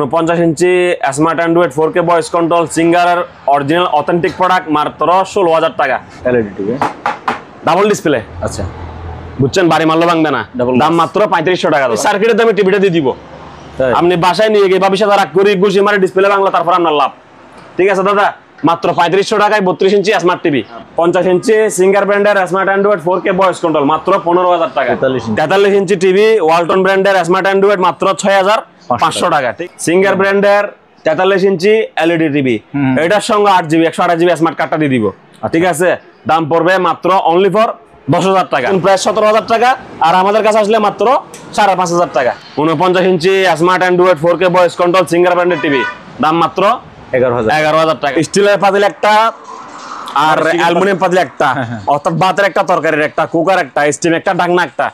49 inch smart Android 4K voice control সিঙ্গারের original authentic product মাত্র 16,000 টাকা। LED TV, double display. আচ্ছা বুঝছেন, বাড়ি মারলে ভাঙবে না। দাম মাত্র 3500 টাকা। সার্কিটের দামে টিভিটা দিয়ে দিব, আপনি বাসায় নিয়ে গিয়ে ভবিষ্যৎ রাখ করি ঘুষি মারে ডিসপ্লে বাংলা, তারপর আপনার লাভ। ঠিক আছে দাদা, মাত্র 3500 টাকায় 32 inch smart TV. 50 inch singer ব্র্যান্ডের smart Android 4K voice control মাত্র 15,000 টাকা। 43 ইঞ্চি টিভি ওয়ালটন ব্র্যান্ডের স্মার্ট অ্যান্ড্রয়েড মাত্র 6,500 টাকা। ঠিক, সিঙ্গার ব্র্যান্ডের 43 ইঞ্চি এলইডি টিভি, এটার সঙ্গে 8GB 128GB স্মার্ট কার্ডটা দিয়ে দিব। ঠিক আছে, দাম পড়বে মাত্র অনলি ফর 10,000 টাকা, প্রায় 17,000 টাকা। আর আমাদের কাছে আসলে মাত্র 5,500 টাকা। 49 inch smart Android 4K voice control Singer ব্র্যান্ডের টিভি, দাম মাত্র 11,000 টাকা। স্টিলের পাতিল একটা আর অ্যালুমিনিয়াম পাতিল একটা, অর্থাৎ ভাতের একটা, তরকারির একটা, কুকার একটা, স্টিম একটা, ঢাকনা একটা,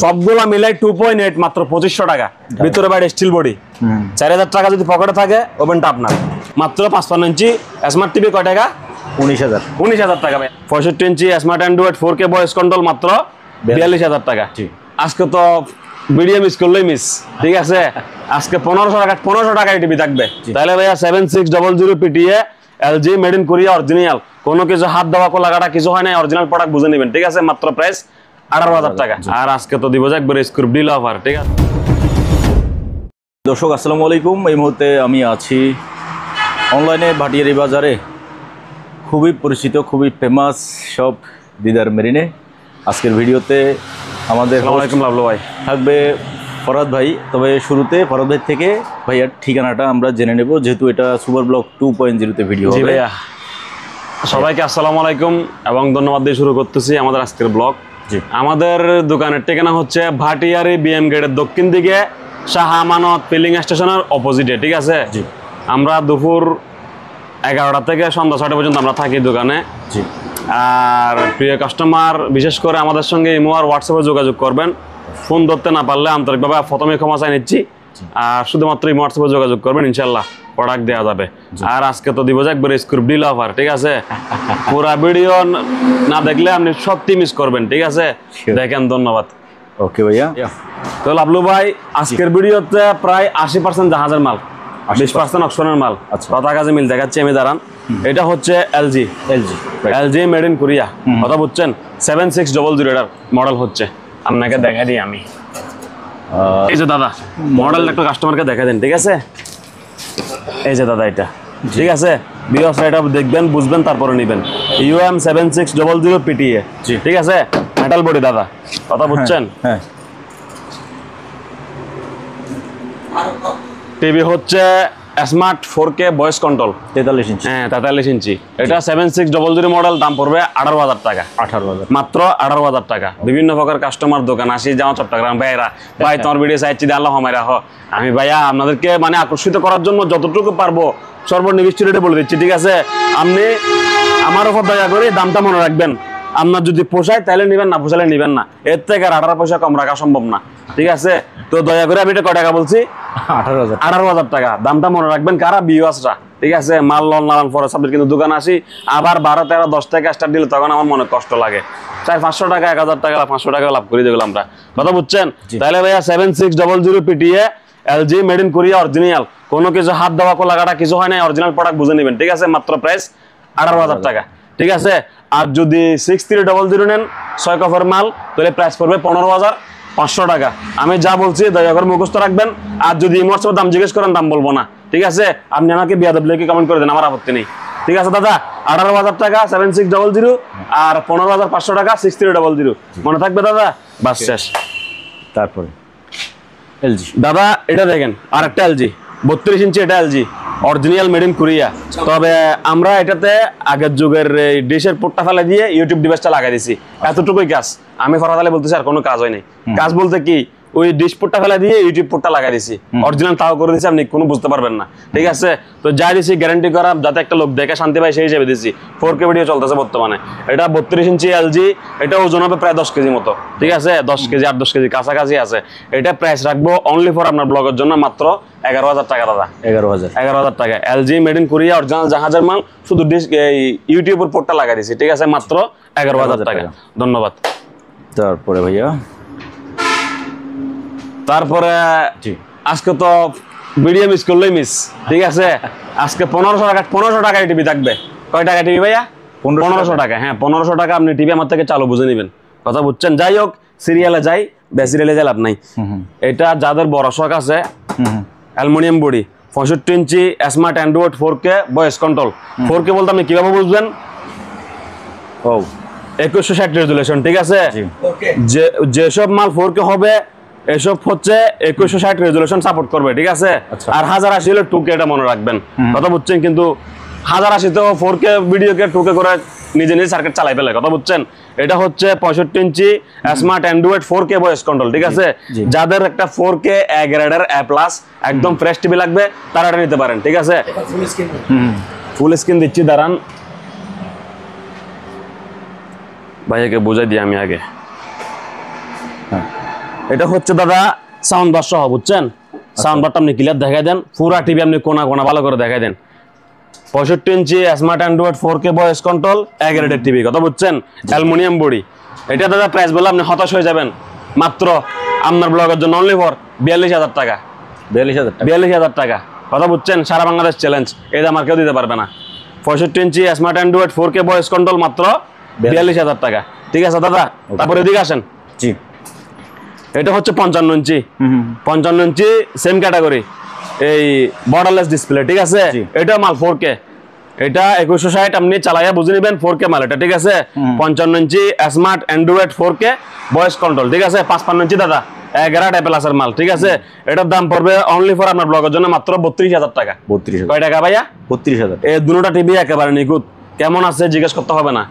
সবগুলো মিলাই 2.8 মাত্র 2500 টাকা। ভিতরে বাইরে স্টিল বডি। 4,000 টাকা যদি পকেটে থাকে ওভেনটা আপনার। মাত্র 55 ইঞ্চি স্মার্ট টিভি কয় টাকা? 19,000 টাকা। 65 inch smart Android 4K voice control মাত্র 42,000 টাকা। আজকে তো ভিডিও মিস করলেই মিস। ঠিক আছে, আজকে 1500 টাকায় টিভি থাকবে। তাহলে ভাইয়া 7600 PTA LG made in Korea original, কোনো কিছু হাত দেওয়া কোলাকাটা কিছু হয় না, অরিজিনাল প্রোডাক্ট বুঝে নেবেন। ঠিক আছে, মাত্র প্রাইস 18,000 টাকা। আর আজকে তো দিব একবার স্ক্রুপ ডিল অফার। ঠিক আছে দর্শক, আসসালামু আলাইকুম। এই মুহূর্তে আমি আছি অনলাইনে ভাটিয়ারি বাজারে, খুবই পরিচিত, খুবই ফেমাস সব দিদার মেরিনে। আজকের ভিডিওতে আমাদের ভাই থাকবে ফরহাদ ভাই। তবে শুরুতে ফরহাদ ভাই থেকে ভাইয়ার ঠিকানাটা আমরা জেনে নেব, যেহেতু এটা সুপার ব্লগ 2.0 ভিডিও হবে। ভাইয়া সবাইকে আসসালামু আলাইকুম এবং ধন্যবাদ দিয়ে শুরু করতেছি আমাদের আজকের ব্লগ। আমাদের দোকানের ঠিকানা হচ্ছে ভাটিয়ারি বিএম গেটের দক্ষিণ দিকে শাহ আমানত ফিলিং স্টেশনের অপোজিটে। ঠিক আছে, আমরা দুপুর 11টা থেকে সন্ধ্যা 6টা পর্যন্ত আমরা থাকি দোকানে। আর প্রিয় কাস্টমার বিশেষ করে আমাদের সঙ্গে ইমো আর হোয়াটসঅ্যাপে যোগাযোগ করবেন। ফোন ধরতে না পারলে আন্তরিকভাবে প্রথমে ক্ষমা চাই নিচ্ছি। আর শুধুমাত্র ইমো হোয়াটসঅ্যাপে যোগাযোগ করবেন, ইনশাল্লাহ প্রোডাক্ট দেওয়া যাবে। আর আজকে তো দিব একবার স্ক্রুপ ডিল অফার। ঠিক আছে, পুরা ভিডিও না দেখলে আপনি সত্যি মিস করবেন। ঠিক আছে, দেখেন। ধন্যবাদ। ওকে ভাইয়া। তো লাভলু ভাই, আজকের ভিডিওতে প্রায় 80% জাহাজের মাল, 20% অক্সফোর্ডের মাল। কথা কাজে মিল দেখাচ্ছি আমি, দাঁড়ান। এটা হচ্ছে LG মেড ইন কোরিয়া, কথা বুঝছেন। 7600 এটার মডেল হচ্ছে। আপনাকে দেখা দিই আমি, এই যে দাদা মডেল একটা কাস্টমারকে দেখা দেন। ঠিক আছে, এই যে দাদা এটা। ঠিক আছে, বিওস এটা দেখবেন, বুঝবেন, তারপরে নেবেন। UM 7600 PTA। ঠিক আছে, মেটাল বডি দাদা, কথা বুঝছেন। টিভি হচ্ছে স্মার্ট 4K ভয়েস কন্ট্রোল 43 ইঞ্চি। হ্যাঁ, 43 ইঞ্চি। এটা 7600 মডেল, দাম পড়বে 18,000 টাকা। মাত্র 18,000 টাকা। বিভিন্ন প্রকার কাস্টমার দোকান আসি, যেমন চট্টগ্রাম ভাইরা, ভাই তোমার ভিডিও চাইছি আল্লাহ হামাইরা হ। আমি ভাইয়া আপনাদেরকে মানে আকর্ষিত করার জন্য যতটুকু পারবো সর্বনিবিষ্ট রেটে বলে দিচ্ছি। ঠিক আছে, আপনি আমার উপর দয়া করে দামটা মনে রাখবেন। আপনার যদি পোষায় তাহলে নেবেন, না পোষালে নেবেন না। এর থেকে আর 18 পয়সা কম রাখা সম্ভব না। ঠিক আছে, তো দয়া করে আমি এটা কয় টাকা বলছি? 18,000 টাকা। দামটা মনে রাখবেন কারা? বিওয়াসরা। ঠিক আছে, মাল লন লালান ফরস আপনাদের কিন্তু দোকান আসি আবার 12, 13, 10 টাকা স্টার্ট দিলে তখন আমার মনে কষ্ট লাগে। 500 টাকা, 1,000 টাকা, 500 টাকা লাভ করে দিলাম আমরা, কথা বুঝছেন। তাহলে ভাইয়া 7600 PTA LG made in Korea original, কোনো কিছু হাত দেওয়া কোলাকাটা কিছু হয় না, অরিজিনাল প্রোডাক্ট বুঝে নেবেন। ঠিক আছে, মাত্র প্রাইস 18,000 টাকা। ঠিক আছে, আর যদি 6300 নেন 6 কফের মাল, তাহলে প্রাইস পড়বে 15,500 টাকা। আমি যা বলছি দয়া করে মুখস্থ রাখবেন। আর যদি ইমোটসের দাম জিজ্ঞেস করেন, দাম বলবো না। ঠিক আছে, আপনি আমাকে বিয়াদব লিখে কমেন্ট করে দেন, আমার আপত্তি নেই। ঠিক আছে দাদা, 18,000 টাকা 7600 আর 15,500 টাকা 6300। মনে থাকবে দাদা? বাস শেষ। তারপরে LG দাদা এটা দেখেন, আর একটা LG 32 ইঞ্চি, এটা LG original made in Korea. তবে আমরা এটাতে আগের যুগের ডিশের পোর্টটা ফেলে দিয়ে ইউটিউব ডিভাইসটা লাগাই দিছি, এতটুকুই কাজ। আমি ফরহাদ আলী বলতেছি, আর কোনো কাজ হয়নি। কাজ বলতে কি, ওই ডিশ পোর্টটা ফেলে দিয়ে ইউটিউব পোর্টটা লাগাই দিছি, অরিজিনাল তাও করে দিছি, আপনি কোনো বুঝতে পারবেন না। ঠিক আছে, তো যাই দিছি গ্যারান্টি করা, যাতে একটা লোক দেখে শান্তি পায় সেই হিসেবে দিছি। 4K ভিডিও চলতেছে বর্তমানে। এটা 32 ইঞ্চি LG, এটা ওজন হবে প্রায় 10 কেজি মতো। ঠিক আছে, 10 কেজি 8-10 কেজি কাছাকাছি আছে। এটা প্রাইস রাখবো অনলি ফর আপনার ব্লগের জন্য মাত্র 11,000 টাকা দাদা। 11,000 টাকা। LG made in Korea original জাহাজের মাল, শুধু ইউটিউবের পোর্টটা লাগাই দিছি। ঠিক আছে, মাত্র 11,000 টাকা। ধন্যবাদ। তারপরে ভাইয়া, তারপরে আজকে তো ভিডিও মিস করলেই মিস, ঠিক আছে। আজকে 1500 টাকায় টিভি থাকবে। কয় টাকা টিভি ভাইয়া? 1500 টাকা। হ্যাঁ 1500 টাকা আপনি টিভি আমার থেকে চালু বুঝে নেবেন, কথা বুঝছেন। যাই হোক, সিরিয়ালে যাই, বেসিরিয়ালে যাই লাভ নাই। এটা যাদের বড় শখ আছে, aluminium body, 65 inch smart Android 4K voice control. 4K বলতে আপনি কিভাবে বুঝবেন? ও 2160 রেজুলেশন, ঠিক আছে। যেসব মাল 4K হবে এসব হচ্ছে 2160 রেজুলেশন সাপোর্ট করবে, ঠিক আছে। আর 1080 হলে 2K, এটা মনে রাখবেন, কথা বুঝছেন। কিন্তু 1080 তো 4K ভিডিওকে 2K করে নিজে নিজে সার্কিট চালাই ফেলে, কথা বুঝছেন। এটা হচ্ছে 65 inch smart Android 4K voice control, ঠিক আছে। যাদের একটা 4K এ গ্রেডের এ প্লাস একদম ফ্রেশ টিভি লাগবে তারা এটা নিতে পারেন, ঠিক আছে। ফুল স্ক্রিন দিচ্ছি, দাঁড়ান ভাইয়াকে বুঝাই দিই আমি আগে। এটা হচ্ছে দাদা সাউন্ড বার সহ, বুঝছেন। সাউন্ড বারটা আপনি ক্লিয়ার দেখাই দেন, পুরা টিভি আপনি কোনা কোনা ভালো করে দেখাই দেন। 65 inch smart Android 4K voice control A গ্রেডের টিভি, কথা বুঝছেন। Aluminium body. এটা দাদা প্রাইস বলে আপনি হতাশ হয়ে যাবেন, মাত্র আপনার ব্লগের জন্য অনলি ফর 42,000 টাকা। 42,000 টাকা, কথা বুঝছেন। সারা বাংলাদেশ চ্যালেঞ্জ, এই দাম আর কেউ দিতে পারবে না। 65 inch smart Android 4K voice control মাত্র 42,000 টাকা, ঠিক আছে দাদা। তারপরে এদিকে আসেন। জি, এটা হচ্ছে 55 ইঞ্চি, 55 ইঞ্চি সেম ক্যাটাগরি, এই বর্ডারলেস ডিসপ্লে, ঠিক আছে। এটা মাল 4K, এটা 2160 আপনি চালাইয়া বুঝে নেবেন 4K মাল এটা, ঠিক আছে। 55 inch smart Android 4K voice control, ঠিক আছে। 55 ইঞ্চি দাদা 11 প্লাসের মাল, ঠিক আছে। এটার দাম পড়বে অনলি ফর আপনার ব্লগের জন্য মাত্র 32,000 টাকা। 32,000 কয় টাকা ভাইয়া? 32,000। এই দুটোটা টিভি একেবারে নিখুঁত, কেমন আছে জিজ্ঞেস করতে হবে না।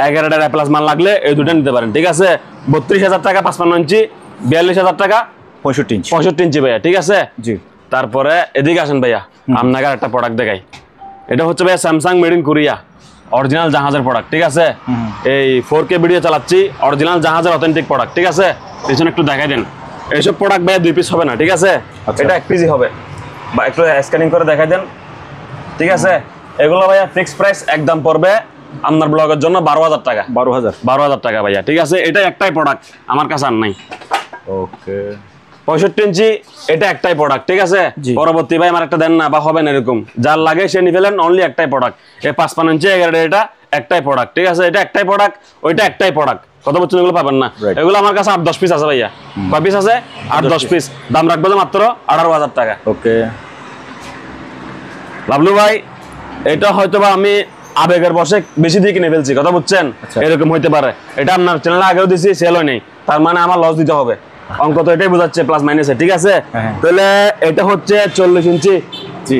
11 প্লাস মাল লাগলে এই দুটো নিতে পারেন, ঠিক আছে। 32,000 টাকা 55 ইঞ্চি, 42,000 টাকা 65 ইঞ্চি ভাইয়া, ঠিক আছে। জি, তারপরে এদিকে আসেন ভাইয়া, আপনাকে একটা প্রোডাক্ট দেখাই। এটা হচ্ছে ভাইয়া Samsung made in Korea, original জাহাজের প্রোডাক্ট, ঠিক আছে। এই 4K ভিডিও চালাচ্ছি, অরিজিনাল জাহাজের অথেন্টিক প্রোডাক্ট, ঠিক আছে। পিছনে একটু দেখাই দেন। এইসব প্রোডাক্ট ভাইয়া 2 পিস হবে না, ঠিক আছে। এটা 1 পিসই হবে, বা একটু স্ক্যানিং করে দেখাই দেন, ঠিক আছে। এগুলো ভাইয়া ফিক্স প্রাইস একদম পড়বে আপনার ব্লগের জন্য 12,000 টাকা। 12,000 টাকা ভাইয়া, ঠিক আছে। এটা একটাই প্রোডাক্ট, আমার কাছে আর নাই। ওকে, 65 ইঞ্চি এটা একটাই প্রোডাক্ট, ঠিক আছে। পরবর্তী ভাই আমার একটা দেন না বা হবে না, এরকম যার লাগে সে নিয়ে ফেলেন, অনলি একটাই প্রোডাক্ট। এই 55 ইঞ্চি এটা একটাই প্রোডাক্ট, ঠিক আছে। এটা একটাই প্রোডাক্ট, ওইটা একটাই প্রোডাক্ট, কত বছর এগুলো পাবেন না। এগুলো আমার কাছে 8-10 পিস আছে ভাইয়া। কয় পিস আছে? 8-10 পিস। দাম রাখবো যে মাত্র 18,000 টাকা। ওকে লাভলু ভাই, এটা হয়তো বা আমি আবেগের বসে বেশি দিয়ে কিনে ফেলছি, কথা বুঝছেন। এরকম হইতে পারে। এটা আপনার চ্যানেলে আগেও দিছি, সেল হয় নাই, তার মানে আমার লস দিতে হবে। অঙ্ক তো এটাই বোঝাচ্ছে, প্লাস মাইনাসে, ঠিক আছে। তাহলে এটা হচ্ছে 40 ইঞ্চি, জি,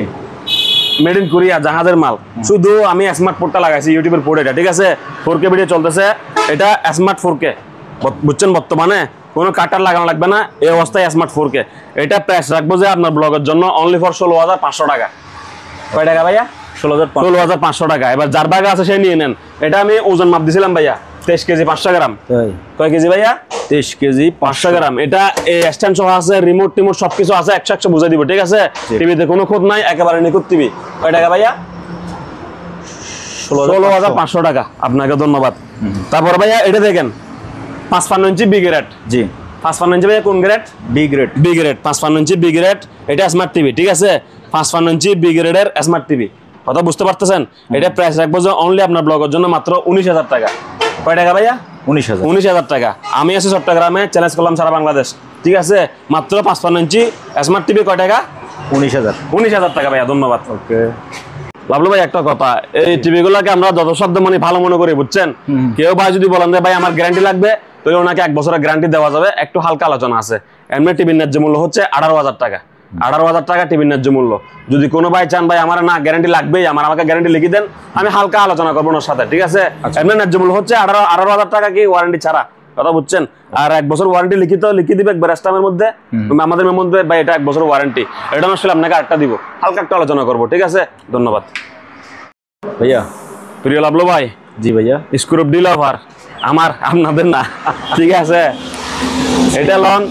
মেড ইন কোরিয়া জাহাজের মাল। শুধু আমি স্মার্ট পোর্টটা লাগাইছি, ইউটিউবের পোর্ট এটা, ঠিক আছে। 4K ভিডিও চলতেছে, এটা স্মার্ট 4K, বুঝছেন। বর্তমানে কোনো কাটার লাগানো লাগবে না, এই অবস্থায় স্মার্ট 4K। এটা প্রাইস রাখবো যে আপনার ব্লগের জন্য অনলি ফর 16,500 টাকা। কয় টাকা ভাইয়া? 16,500 টাকা। এবার যার বাগে আছে সে নিয়ে নেন। এটা আমি ওজন মাপ দিছিলাম ভাইয়া, 23 কেজি 500 গ্রাম। কয় কেজি ভাইয়া? 23 কেজি 500 গ্রাম। এটা এই স্ট্যান্ড সহ আছে, রিমোট টিমোট সবকিছু আছে, 100 বুঝাই দিব, ঠিক আছে। টিভিতে কোনো খুঁত নাই, একেবারে নিখুঁত টিভি। কয় টাকা ভাইয়া? 16,500 টাকা। আপনাকে ধন্যবাদ। তারপর ভাইয়া এটা দেখেন, 55 ইঞ্চি বি গ্রেড। জি, 55 ইঞ্চি ভাইয়া কোন grade? B grade. 55 inch B grade, এটা স্মার্ট টিভি, ঠিক আছে। 55 ইঞ্চি বি গ্রেডের স্মার্ট টিভি, কথা বুঝতে পারতেছেন। এটা প্রাইস রাখবো যে অনলি আপনার ব্লগের জন্য মাত্র 19,000 টাকা। কয় টাকা ভাইয়া? 19,000 টাকা। আমি আছি চট্টগ্রামে, চ্যালেঞ্জ করলাম সারা বাংলাদেশ, ঠিক আছে। মাত্র 55 ইঞ্চি স্মার্ট টিভি কয় টাকা? 19,000 টাকা ভাইয়া, ধন্যবাদ। ওকে লাভলু ভাই, একটা কথা, এই টিভি গুলাকে আমরা যত শব্দ মানে ভালো মনে করি, বুঝছেন। কেউ ভাই যদি বলেন যে ভাই আমার গ্যারান্টি লাগবে, তাহলে ওনাকে 1 বছরের গ্যারান্টি দেওয়া যাবে, একটু হালকা আলোচনা আছে। এমনি টিভির ন্যায্য মূল্য হচ্ছে 18,000 টাকা। 18,000 টাকা টিভির ন্যায্য মূল্য। যদি কোনো ভাই চান ভাই আমার না গ্যারান্টি লাগবেই, আমাকে গ্যারান্টি লিখে দেন, আমি হালকা আলোচনা করবো ওনার সাথে, ঠিক আছে। এমনি ন্যায্য মূল্য হচ্ছে 18,000 টাকা, কি ওয়ারেন্টি ছাড়া, কথা বুঝছেন। আর 1 বছর ওয়ারেন্টি লিখে দিবে একবার স্টামের মধ্যে, আমাদের মধ্যে ভাই এটা 1 বছর ওয়ারেন্টি। এটা আসলে আপনাকে আরেকটা দিব, হালকা একটা আলোচনা করবো, ঠিক আছে। ধন্যবাদ ভাইয়া। প্রিয় লাভলু ভাই। জি ভাইয়া। স্ক্রুপ ডিল অফার আমার, আপনাদের না, ঠিক আছে। এটা লন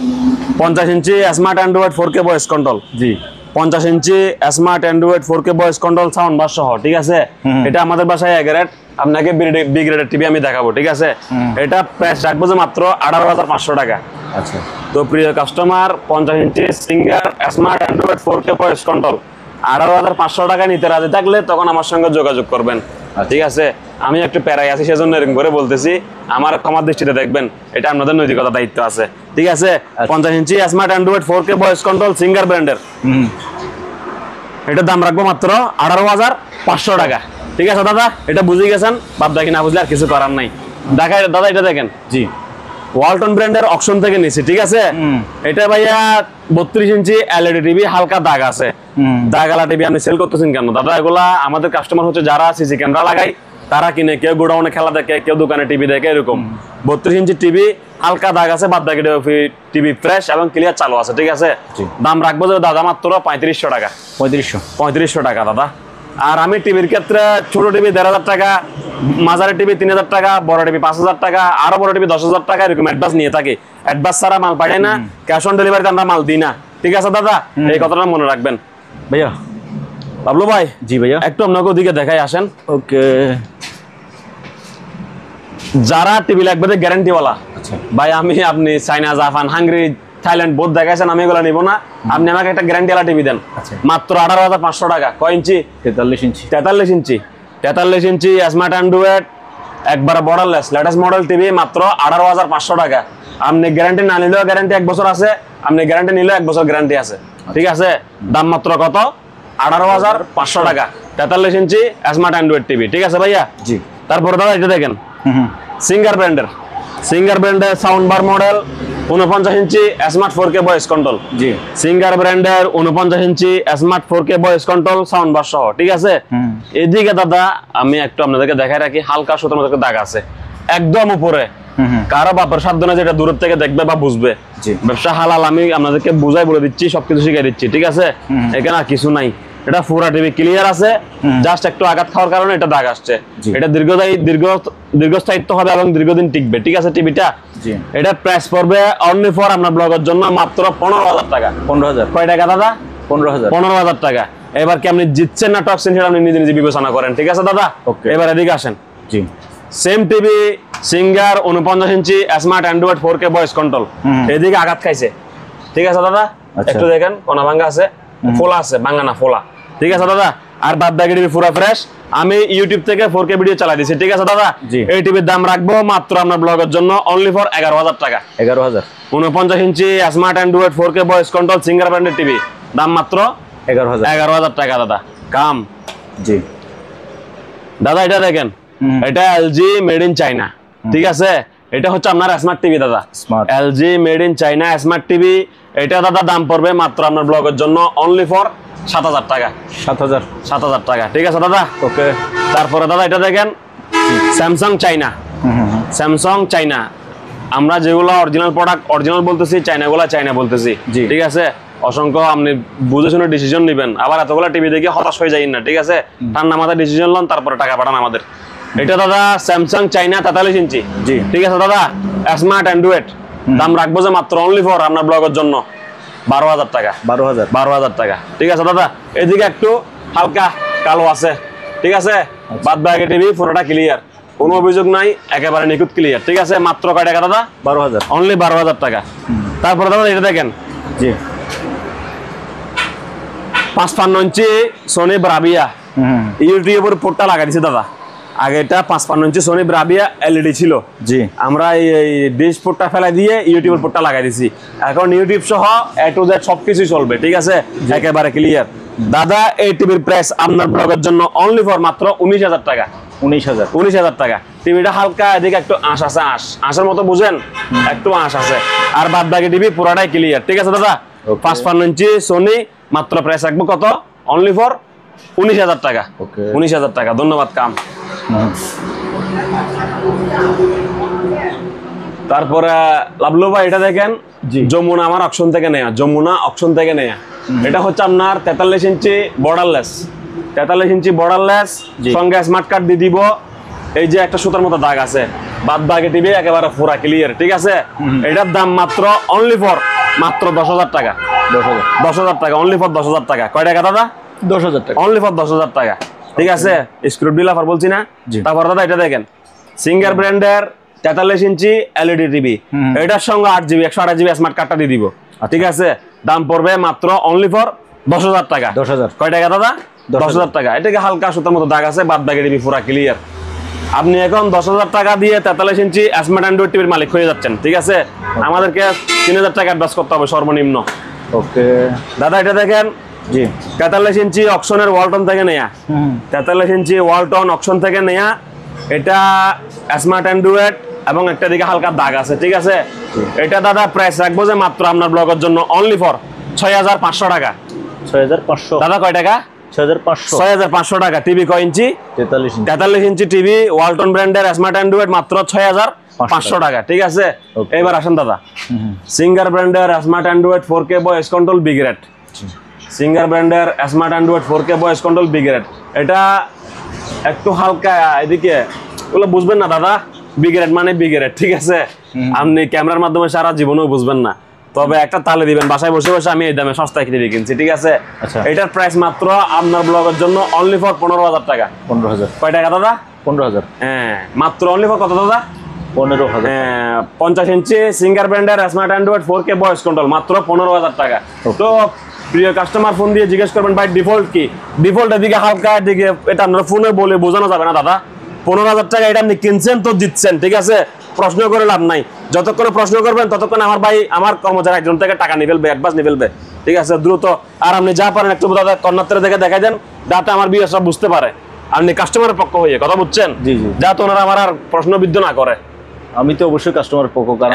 50 inch smart Android 4K voice control. জি, 50 inch smart Android 4K voice control sound bar সহ, ঠিক আছে। এটা আমাদের বাসায় গ্রেড, আপনাকে বি গ্রেডের টিভি আমি দেখাবো, ঠিক আছে। এটা প্রাইস রাখবো যে মাত্র 18,500 টাকা। আচ্ছা, তো প্রিয় customer 50 inch Singer smart Android 4K voice control 18,500 টাকা নিতে রাজি থাকলে তখন আমার সঙ্গে যোগাযোগ করবেন। ঠিক আছে, আমি একটু প্যারাই আছি সেজন্য এরকম করে বলতেছি, আমার ক্ষমার দৃষ্টিতে দেখবেন, এটা আপনাদের নৈতিকতা দায়িত্ব আছে। ঠিক আছে, 50 inch smart Android 4K voice control Singer ব্র্যান্ডের, এটার দাম রাখবো মাত্র 18,500 টাকা। ঠিক আছে দাদা, এটা বুঝে গেছেন, বাদ বাকি না বুঝলে আর কিছু করার নাই। দেখায় দাদা, এটা দেখেন, জি ওয়ালটন ব্র্যান্ডের অকশন থেকে নিছি। ঠিক আছে, এটা ভাইয়া 32 ইঞ্চি এলইডি টিভি, হালকা দাগ আছে, দাগালা টিভি আপনি সেল করতেছেন কেন দাদা? এগুলা আমাদের কাস্টমার হচ্ছে যারা সিসি ক্যামেরা লাগায় তারা কিনে, কেউ গোডাউনে খেলা দেখে, কেউ দোকানে টিভি দেখে, এরকম 32 ইঞ্চি টিভি, হালকা দাগ আছে, বাদ বাকি টিভি ফ্রেশ এবং ক্লিয়ার চালু আছে। ঠিক আছে, দাম রাখবো যে দাদা মাত্র 3500 টাকা। 3500 টাকা দাদা। আর আমি টিভির ক্ষেত্রে ছোট টিভি 1500 টাকা, মাঝারি টিভি 3000 টাকা, বড় টিভি 5000 টাকা, আরো বড় টিভি 10,000 টাকা, এরকম অ্যাডভান্স নিয়ে থাকি। অ্যাডভান্স ছাড়া মাল পাঠাই না, ক্যাশ অন ডেলিভারিতে আমরা মাল দিই না। ঠিক আছে দাদা, এই কথাটা মনে রাখবেন। ভাইয়া, বাবলু ভাই। জি ভাইয়া, একটু আপনাকে ওদিকে দেখাই আসেন। ওকে, যারা টিভি লাগবে গ্যারান্টিওয়ালা, আচ্ছা ভাই আমি আপনি চাইনা, জাপান, হাঙ্গেরি, থাইল্যান্ড বোধ দেখাইছেন, আমি এগুলো নিব না, আপনি আমাকে একটা গ্যারান্টিওয়ালা টিভি দেন। মাত্র 18,500 টাকা। কয় ইঞ্চি? 43 ইঞ্চি। 43 ইঞ্চি স্মার্ট অ্যান্ড্রয়েড একবার বর্ডারলেস লেটেস্ট মডেল টিভি, মাত্র 18,500 টাকা। আপনি গ্যারান্টি না নিলেও গ্যারান্টি 1 বছর আছে, আপনি গ্যারান্টি নিলেও 1 বছর গ্যারান্টি আছে। ঠিক আছে, দাম মাত্র কত? 18,500 টাকা। 43 ইঞ্চি স্মার্ট অ্যান্ড্রয়েড টিভি। ঠিক আছে ভাইয়া, জি। তারপরে দাদা এটা দেখেন, সিঙ্গার ব্র্যান্ডের sound bar model 49 inch smart 4K voice control. জি, সিঙ্গার ব্র্যান্ডের 49 inch smart 4K voice control sound bar সহ। ঠিক আছে, এদিকে দাদা আমি একটু আপনাদেরকে দেখাই রাখি, হালকা সুতোর মতো দাগ আছে একদম উপরে, কারো বাপের সাধ্য না যেটা দূর থেকে দেখবে বা বুঝবে। ব্যবসা হালাল, আমি আপনাদেরকে বুঝাই বলে দিচ্ছি, সবকিছু শিখাই দিচ্ছি। ঠিক আছে, এখানে আর কিছু নাই, এটা পুরা টিভি ক্লিয়ার আছে, জাস্ট একটু আঘাত খাওয়ার কারণে এটা দাগ আসছে। এটা দীর্ঘস্থায়িত্ব হবে এবং দীর্ঘদিন টিকবে। ঠিক আছে, টিভিটা এটা প্রাইস পড়বে অনলি ফর আপনার ব্লগের জন্য মাত্র 15,000 টাকা। 15,000? কয় টাকা দাদা? 15,000 টাকা। এবার কি আপনি জিতছেন না টকছেন সেটা আপনি নিজে নিজে বিবেচনা করেন। ঠিক আছে দাদা, এবার এদিকে আসেন। জি, same TV Singer 49 inch smart Android 4K voice control, এদিকে আঘাত খাইছে। ঠিক আছে দাদা, একটু দেখেন, কোনা ভাঙ্গা আছে, ফোলা আছে, ভাঙ্গা না ফোলা। ঠিক আছে দাদা, আর বাদ বাকি টিভি পুরো ফ্রেশ, আমি ইউটিউব থেকে 4K ভিডিও চালাই দিছি। ঠিক আছে দাদা, এই টিভির দাম রাখবো মাত্র আপনার ব্লগের জন্য অনলি ফর 11,000 টাকা। 11,000? 49 inch smart Android 4K voice control Singer ব্র্যান্ডের টিভি, দাম মাত্র 11,000 টাকা দাদা। কাম। জি দাদা এটা দেখেন, এটা LG মেড ইন চাইনা। ঠিক আছে, এটা হচ্ছে আপনার স্মার্ট টিভি দাদা, LG made in China smart TV. এটা দাদা দাম পড়বে মাত্র আপনার ব্লগের জন্য অনলি ফর 7,000 টাকা। 7,000 টাকা। ঠিক আছে দাদা, ওকে। তারপরে দাদা এটা দেখেন, স্যামসাং চাইনা। আমরা যেগুলো অরিজিনাল প্রোডাক্ট অরিজিনাল বলতেছি, চাইনাগুলো চাইনা বলতেছি। ঠিক আছে, অসংখ্য আপনি বুঝে শুনে ডিসিশন নেবেন, আবার এতগুলো টিভি দেখে হতাশ হয়ে যাই না। ঠিক আছে, ঠান্ডা মাথায় ডিসিশন লন, তারপরে টাকা পাঠান আমাদের। এটা দাদা স্যামসাং চাইনা 43 ইঞ্চি। জি, ঠিক আছে দাদা, স্মার্ট অ্যান্ড্রয়েড, দাম রাখবো যে মাত্র অনলি ফর আপনার ব্লগের জন্য 12,000 টাকা। 12,000 টাকা। ঠিক আছে দাদা, এদিকে একটু হালকা কালো আছে। ঠিক আছে, বাদ বাকি টিভি পুরোটা ক্লিয়ার, কোনো অভিযোগ নাই, একেবারে নিখুঁত ক্লিয়ার। ঠিক আছে, মাত্র কয় টাকা দাদা? 12,000। অনলি 12,000 টাকা। তারপরে দাদা এটা দেখেন, জি, 55 ইঞ্চি সোনি ব্রাভিয়া, ইউটিউবের পোর্টটা লাগাই দিছে দাদা। আগে এটা 55 ইঞ্চি সোনি ব্রাভিয়া এলইডি ছিল। জি, আমরা এই ডিশ পোর্টটা ফেলাই দিয়ে ইউটিউবের পোর্টটা লাগাই দিছি। এখন ইউটিউব সহ A to Z সবকিছুই চলবে। ঠিক আছে, একেবারে ক্লিয়ার। দাদা এই টিভির প্রাইস আপনার ব্লগের জন্য অনলি ফর মাত্র 19,000 টাকা। 19,000 টাকা। টিভিটা হালকা এদিকে একটু আঁশ আছে, আঁশের মতো বুঝেন, একটু আঁশ আছে, আর বাদ বাকি টিভি পুরাটাই ক্লিয়ার। ঠিক আছে দাদা, 55 ইঞ্চি সোনি, মাত্র প্রাইস রাখবো কত? অনলি ফর 19,000 টাকা। 19,000 টাকা। ধন্যবাদ। কাম। তারপরে লাভলু ভাই এটা দেখেন, যমুনা আমার অকশন থেকে নেয়া, এটা হচ্ছে আপনার 43 ইঞ্চি বর্ডারলেস, সঙ্গে স্মার্ট কার্ড দিয়ে দিব। এই যে একটা সুতার মতো দাগ আছে, বাদ বাকি টিভি একেবারে পুরা ক্লিয়ার। ঠিক আছে, এটার দাম মাত্র অনলি ফর মাত্র 10,000 টাকা। 10,000 টাকা, অনলি ফর 10,000 টাকা। কয় টাকা দাদা? 10,000 টাকা, অনলি ফর 10,000 টাকা। ঠিক আছে, স্ক্রু ডিল অফার বলছি না। তারপর দাদা এটা দেখেন, সিঙ্গার ব্র্যান্ডের 43 ইঞ্চি এলইডি টিভি, এটার সঙ্গে 8GB 128GB স্মার্ট কার্ডটা দিয়ে দিব। ঠিক আছে, দাম পড়বে মাত্র অনলি ফর 10,000 টাকা। 10,000 কয় টাকা দাদা? 10,000 টাকা। এটাকে হালকা সুতার মতো দাগ আছে, বাদ বাকি টিভি পুরা ক্লিয়ার। আপনি এখন 10,000 টাকা দিয়ে 43 ইঞ্চি স্মার্ট অ্যান্ড্রয়েড টিভির মালিক হয়ে যাচ্ছেন। ঠিক আছে, আমাদেরকে 3,000 টাকা অ্যাডভান্স করতে হবে সর্বনিম্ন। ওকে দাদা এটা দেখেন, জি 43 ইঞ্চি অকশনের ওয়ালটন থেকে নেয়া, 43 ইঞ্চি ওয়ালটন অকশন থেকে নেয়া। এটা স্মার্ট অ্যান্ড্রয়েড এবং একটা দিকে হালকা দাগ আছে। ঠিক আছে, এটা দাদা প্রাইস রাখবো যে মাত্র আপনার ব্লগের জন্য অনলি ফর 6,500 টাকা। 6,500 দাদা কয় টাকা? 6,500 6,500 টাকা। টিভি কয় ইঞ্চি? 43 ইঞ্চি টিভি, ওয়ালটন ব্র্যান্ডের স্মার্ট অ্যান্ড্রয়েড মাত্র 6,500 টাকা। ঠিক আছে, এবার আসেন দাদা, সিঙ্গার ব্র্যান্ডের smart Android 4K voice control big rate. Singer ব্র্যান্ডের smart Android 4K voice control big rate. এটা একটু হালকা এদিকে, ওগুলো বুঝবেন না দাদা, বিগ রেট মানে বিগ রেট। ঠিক আছে, আপনি ক্যামেরার মাধ্যমে সারা জীবনেও বুঝবেন না, তবে একটা তালে দিবেন বাসায় বসে বসে আমি এই দামে সস্তায় কিনে কিনছি। ঠিক আছে, এটার প্রাইস মাত্র আপনার ব্লগের জন্য অনলি ফর 15,000 টাকা। 15,000 কয় টাকা দাদা? 15,000। হ্যাঁ, মাত্র অনলি ফর কত দাদা? 15,000। 50 ইঞ্চি সিঙ্গার ব্র্যান্ডের smart Android 4K voice control মাত্র 15,000 টাকা। তো প্রিয় কাস্টমার ফোন দিয়ে জিজ্ঞেস করবেন ভাই ডিফল্ট কি? ডিফল্ট এদিকে হালকা, এদিকে এটা আপনার ফোনে বলে বোঝানো যাবে না দাদা। 15,000 টাকা এটা আপনি কিনছেন তো জিতছেন। ঠিক আছে, প্রশ্ন করে লাভ নাই। যতক্ষণ প্রশ্ন করবেন ততক্ষণ আমার ভাই, আমার কর্মচারী একজন থেকে টাকা নিয়ে ফেলবে, অ্যাডভান্স নিয়ে ফেলবে। ঠিক আছে, দ্রুত। আর আপনি যা পারেন একটু দাদা কর্নার থেকে দেখা দেন, যাতে আমার বিয়ে সব বুঝতে পারে আপনি কাস্টমারের পক্ষ হয়ে কথা বুঝছেন, যাতে ওনারা আমার আর প্রশ্নবিদ্ধ না করে। আমি তো অবশ্যই কাস্টমার পক্ষ, কারণ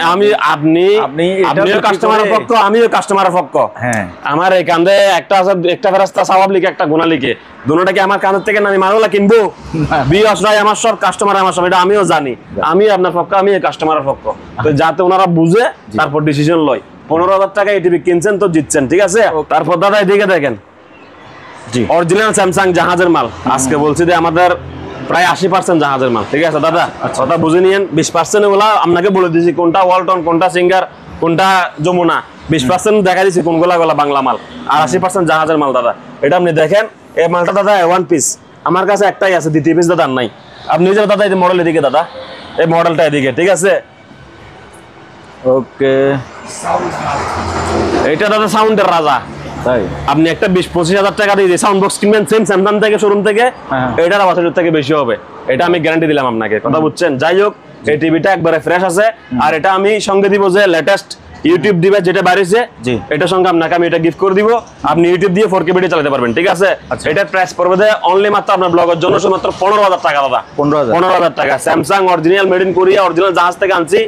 আপনিও কাস্টমারের পক্ষ, আমিও কাস্টমারের পক্ষ। হ্যাঁ, আমার এই কান্দে একটা আছে, একটা ফেরেশতা সওয়াব লিখে, একটা গুনাহ লিখে, দুটোটা কি আমার কাঁধের থেকে আমি মারোলা কিনবো? বিয়সরাই আমার সব, কাস্টমার আমার সব, এটা আমিও জানি। আমি আপনার পক্ষ, আমি কাস্টমারের পক্ষ। তো যাতে ওনারা বুঝে তারপর ডিসিশন লয়। 15,000 টাকা এই টিভি কিনছেন তো জিতছেন। ঠিক আছে, তারপর দাদা এদিকে দেখেন, জি অরিজিনাল স্যামসাং জাহাজের মাল। আজকে বলছি যে আমাদের প্রায় 80% জাহাজের মাল। ঠিক আছে দাদা, কথা বুঝে নিয়েন। 20% এগুলা আপনাকে বলে দিয়েছি কোনটা ওয়ালটন, কোনটা সিঙ্গার, কোনটা যমুনা। 20% দেখা দিয়েছি কোনগুলা বাংলা মাল, আর 80% জাহাজের মাল দাদা। এটা আপনি দেখেন, এই মালটা দাদা ওয়ান পিস আমার কাছে একটাই আছে, দ্বিতীয় পিস দাদা নাই। আপনি যে দাদা এই মডেল এদিকে দাদা, এই মডেলটা এদিকে। ঠিক আছে, ওকে, এটা দাদা সাউন্ডের রাজা। তাই আপনি একটা 20-25 টাকা দিয়ে সাউন্ড বক্স কিনবেন সেম স্যামসাং থেকে, শোরুম থেকে, এটার আওয়াজের থেকে বেশি হবে। এটা আমি গ্যারান্টি দিলাম আপনাকে, কথা বুঝছেন। যাই হোক, এই টিভিটা একবারে ফ্রেশ আছে। আর এটা আমি সঙ্গে দিব যে লেটেস্ট ইউটিউব ডিভাইস যেটা বাইরেছে, এটার সঙ্গে আপনাকে আমি এটা গিফট করে দিব। আপনি ইউটিউব দিয়ে 4K ভিডিও চালাতে পারবেন। ঠিক আছে, এটার প্রাইস পড়বে যে অনলি মাত্র আপনার ব্লগের জন্য শুধুমাত্র 15,000 টাকা দাদা। 15,000 টাকা। Samsung original, made in Korea, original জাহাজ থেকে আনছি।